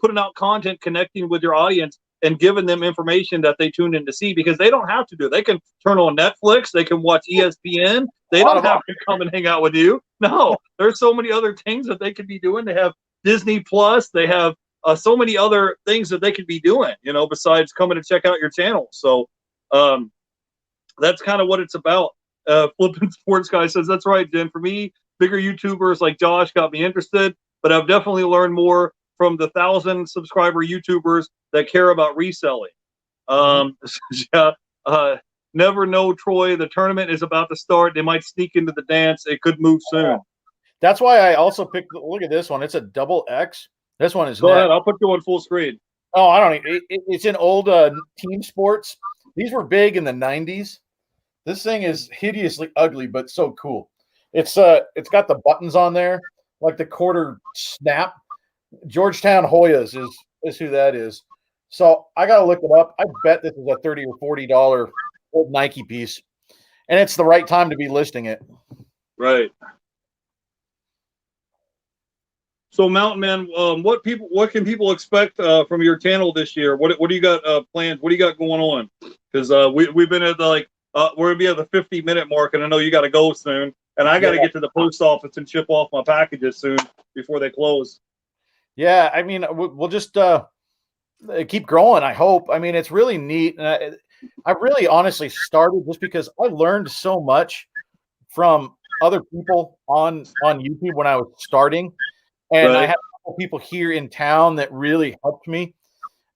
putting out content, connecting with your audience, and giving them information that they tune in to see, because they don't have to do it. They can turn on Netflix, they can watch ESPN. They don't have to come and hang out with you. No, there's so many other things that they could be doing. They have Disney Plus. They have so many other things that they could be doing, you know, besides coming to check out your channel. So that's kind of what it's about. Flippin' Sports Guy says, that's right, Jen. For me, bigger YouTubers like Josh got me interested, but I've definitely learned more from the 1,000 subscriber YouTubers that care about reselling. Never know, Troy. The tournament is about to start. They might sneak into the dance. It could move soon. That's why I also picked. Look at this one. It's a double X. This one is. Go ahead. I'll put you on full screen. Oh, I don't know. It's in old team sports. These were big in the 90s. This thing is hideously ugly, but so cool. It's got the buttons on there, like the quarter snap. Georgetown Hoyas is who that is. So I gotta look it up. I bet this is a $30 or $40 old Nike piece, and it's the right time to be listing it. Right. So Mountain Man, what can people expect from your channel this year? What do you got planned? What do you got going on? Because we've been at we're gonna be at the 50-minute mark, and I know you got to go soon, and I got to get to the post office and ship off my packages soon before they close. Yeah, I mean, we'll just keep growing, I hope. I mean, it's really neat. And I really honestly started just because I learned so much from other people on YouTube when I was starting. And I had a couple people here in town that really helped me.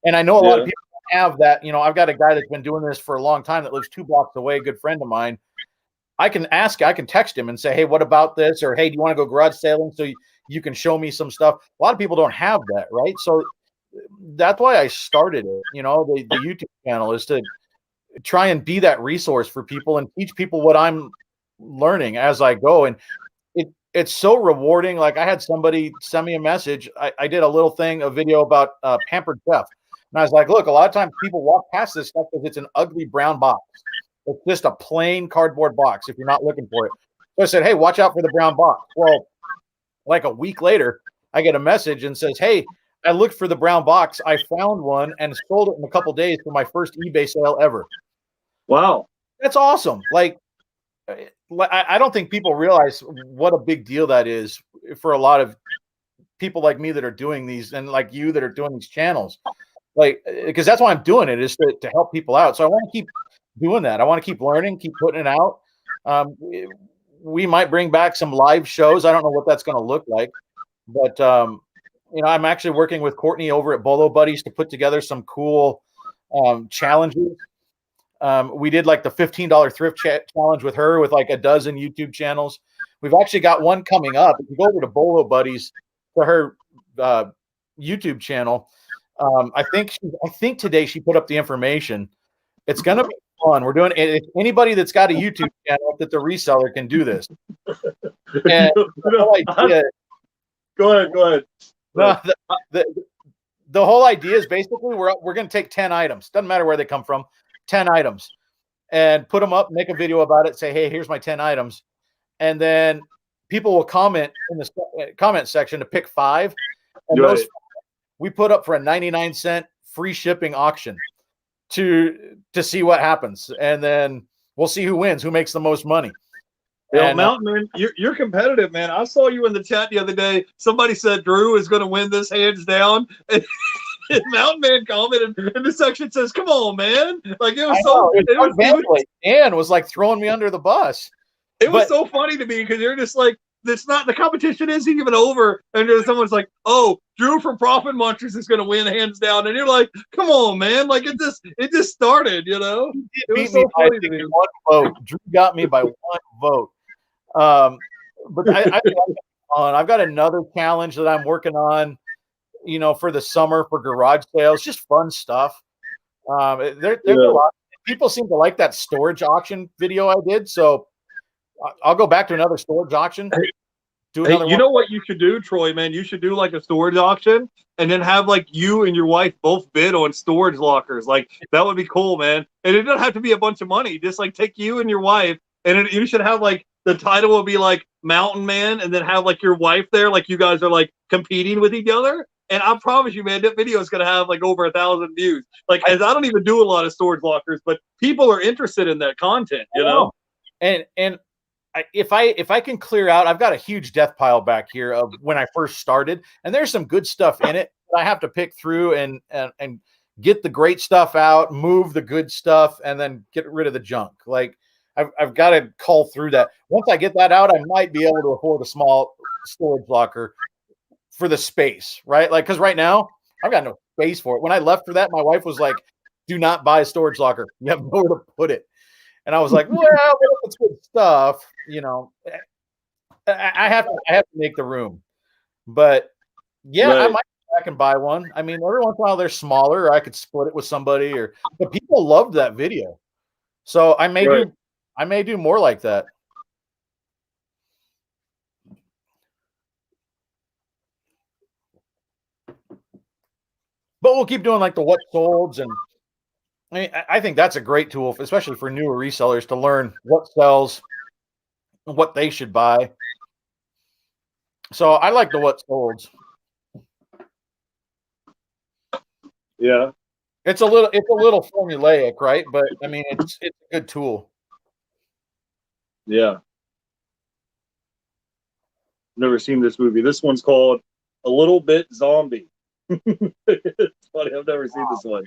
And I know a lot of people have that. You know, I've got a guy that's been doing this for a long time that lives 2 blocks away, a good friend of mine. I can text him and say, hey, what about this? Or, hey, do you want to go garage sailing so you can show me some stuff? A lot of people don't have that, right? So that's why I started it. You know, the YouTube channel is to try and be that resource for people and teach people what I'm learning as I go. And it's so rewarding. Like I had somebody send me a message. I did a video about Pampered Chef. And I was like, look, a lot of times people walk past this stuff because it's an ugly brown box. It's just a plain cardboard box if you're not looking for it. So I said, hey, watch out for the brown box. Well, like a week later, I get a message and says, hey, I looked for the brown box. I found one and sold it in a couple of days for my first eBay sale ever. Wow. That's awesome. Like, I don't think people realize what a big deal that is for a lot of people like me that are doing these and like you that are doing these channels. Like, because that's why I'm doing it, is to help people out. So I want to keep doing that. I want to keep learning, keep putting it out. We might bring back some live shows. I don't know what that's going to look like, but you know, I'm actually working with Courtney over at Bolo Buddies to put together some cool challenges. We did like the $15 thrift challenge with her with like a dozen YouTube channels. We've actually got one coming up. If you go over to Bolo Buddies for her YouTube channel, I think today she put up the information. It's going to be fun. We're doing it. Anybody that's got a YouTube channel that's a reseller can do this. And the whole idea, go ahead. The whole idea is basically we're going to take 10 items. Doesn't matter where they come from. 10 items and put them up, make a video about it, say, hey, here's my 10 items. And then people will comment in the comment section to pick 5. And those we put up for a 99-cent free shipping auction to see what happens. And then we'll see who wins, who makes the most money. Yeah, Mountain Man, you're competitive, man. I saw you in the chat the other day. Somebody said Drew is going to win this hands down. And Mountain Man commented in the section says, "Come on, man!" Like it was Dan was like throwing me under the bus. It was so funny to me because you're just like, it's not, the competition isn't even over, and then someone's like, "Oh, Drew from Profit Munchers is going to win hands down," and you're like, "Come on, man!" Like it just started, you know. It was so funny to me. One vote. Drew got me by 1 vote. But I've got another challenge that I'm working on, you know, for the summer for garage sales, just fun stuff. There's a lot. People seem to like that storage auction video I did, so I'll go back to another storage auction. You know what you should do, Troy, man? You should do like a storage auction and then have like you and your wife both bid on storage lockers. Like that would be cool, man. And it doesn't have to be a bunch of money. Just like take you and your wife, and you should have like, the title will be like Mountain Man, and then have like your wife there, like you guys are like competing with each other. And I promise you, man, that video is going to have like over 1,000 views. Like, as I don't even do a lot of storage lockers, but people are interested in that content, you know? And if I can clear out, I've got a huge death pile back here of when I first started, and there's some good stuff in it. I have to pick through and get the great stuff out, move the good stuff, and then get rid of the junk. Like I've got to cull through that. Once I get that out, I might be able to afford a small storage locker for the space, right? Like, because right now I've got no space for it. When I left for that, my wife was like, "Do not buy a storage locker. You have nowhere to put it." And I was like, "Well, it's good stuff, you know. I have to make the room." But yeah, right. I might go back and buy one. I mean, every once in a while they're smaller, or I could split it with somebody, but people loved that video. So I may do more like that. But we'll keep doing like the what solds, and I mean, I think that's a great tool, especially for newer resellers, to learn what sells, what they should buy. So I like the what solds. Yeah, it's a little formulaic, right? But I mean, it's a good tool. Yeah. Never seen this movie. This one's called A Little Bit Zombie. It's funny. I've never seen this one.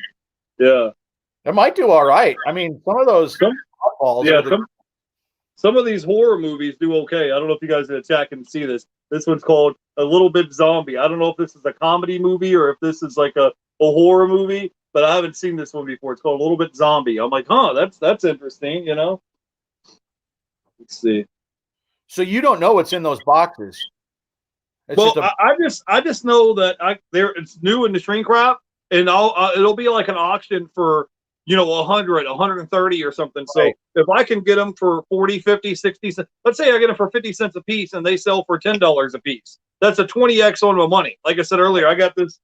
Yeah. It might do all right. I mean, some of those some of these horror movies do okay. I don't know if you guys in the chat can see this. This one's called A Little Bit Zombie. I don't know if this is a comedy movie or if this is like a horror movie, but I haven't seen this one before. It's called A Little Bit Zombie. I'm like, that's interesting, you know? Let's see. So you don't know what's in those boxes. I just know that it's new in the shrink wrap, and it'll be like an auction for 100, 130 or something. So if I can get them for 40, 50, 60 cents, let's say I get them for 50 cents a piece and they sell for $10 a piece. That's a 20x on my money. Like I said earlier, I got this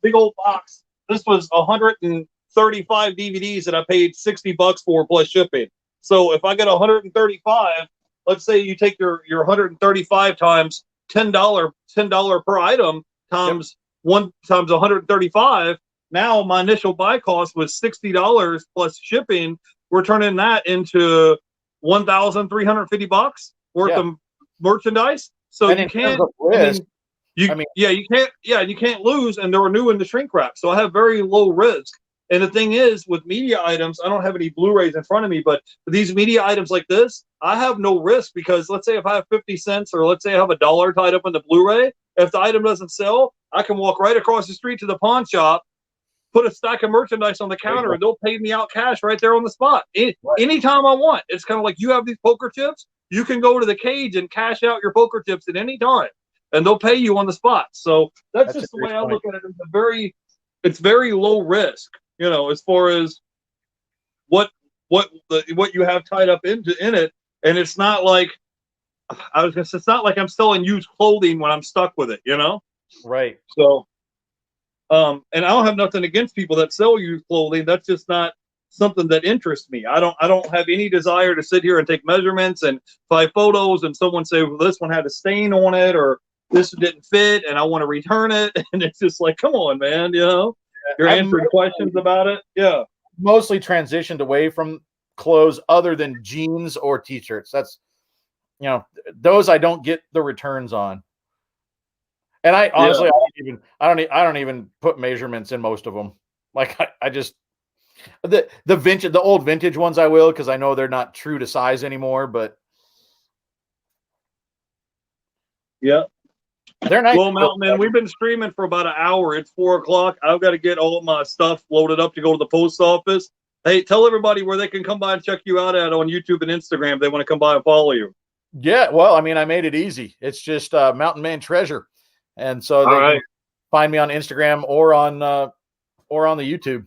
big old box. This was 135 DVDs that I paid $60 for plus shipping. So if I get 135, let's say you take your 135 times $10 per item times 135. Now my initial buy cost was $60 plus shipping. We're turning that into $1,350 worth of merchandise. So you can't. You can't lose. And they were new in the shrink wrap, so I have very low risk. And the thing is, with media items, I don't have any Blu-rays in front of me, but these media items like this, I have no risk, because let's say if I have 50 cents or let's say I have $1 tied up in the Blu-ray, if the item doesn't sell, I can walk right across the street to the pawn shop, put a stack of merchandise on the counter, and they'll pay me out cash right there on the spot. Anytime I want. It's kind of like you have these poker chips, you can go to the cage and cash out your poker chips at any time, and they'll pay you on the spot. So that's just the way I look at it. It's very low risk. As far as what you have tied up in it, and it's not like it's not like I'm selling used clothing when I'm stuck with it, Right. So, and I don't have nothing against people that sell used clothing. That's just not something that interests me. I don't have any desire to sit here and take measurements and buy photos and someone say, well, this one had a stain on it or this didn't fit and I want to return it, and it's just like, come on, man, You're answering questions about it. Yeah. Mostly transitioned away from clothes other than jeans or t-shirts. That's, those I don't get the returns on. And I honestly, I don't even put measurements in most of them. Like I just, the old vintage ones I will, because I know they're not true to size anymore, but. Yeah. They're nice. Well, Mountain Man, we've been streaming for about an hour. It's 4:00. I've got to get all of my stuff loaded up to go to the post office. Hey, tell everybody where they can come by and check you out at on YouTube and Instagram. They want to come by and follow you. Yeah, well, I mean, I made it easy. It's just Mountain Man Treasure, and so they can find me on Instagram or on the YouTube.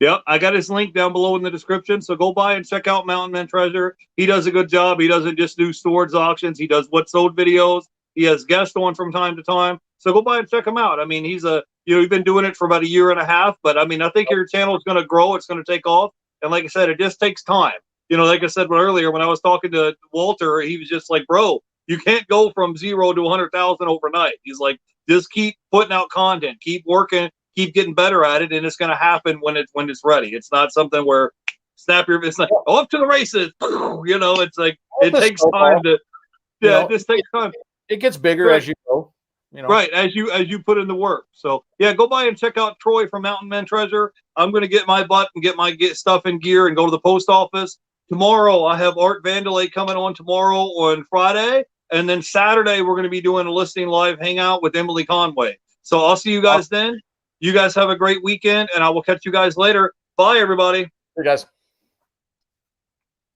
Yep, I got his link down below in the description. So go by and check out Mountain Man Treasure. He does a good job. He doesn't just do storage auctions. He does what sold videos. He has guests on from time to time. So go by and check him out. I mean, he's you've been doing it for about 1.5 years, but I mean, I think your channel is going to grow. It's going to take off. And like I said, it just takes time. Like I said earlier, when I was talking to Walter, he was just like, bro, you can't go from 0 to 100,000 overnight. He's like, just keep putting out content, keep working, keep getting better at it, and it's going to happen when it's ready. It's not something where it's like off to the races. You know, it's like it takes time to. Yeah, it just takes time. It gets bigger as you go. You know? Right, as you put in the work. So yeah, go by and check out Troy from Mountain Men Treasure. I'm going to get my butt and get stuff in gear and go to the post office. Tomorrow I have Art Vandelay coming on tomorrow on Friday, and then Saturday we're going to be doing a listing live hangout with Emily Conway. So I'll see you guys then. You guys have a great weekend, and I will catch you guys later. Bye, everybody. Hey guys.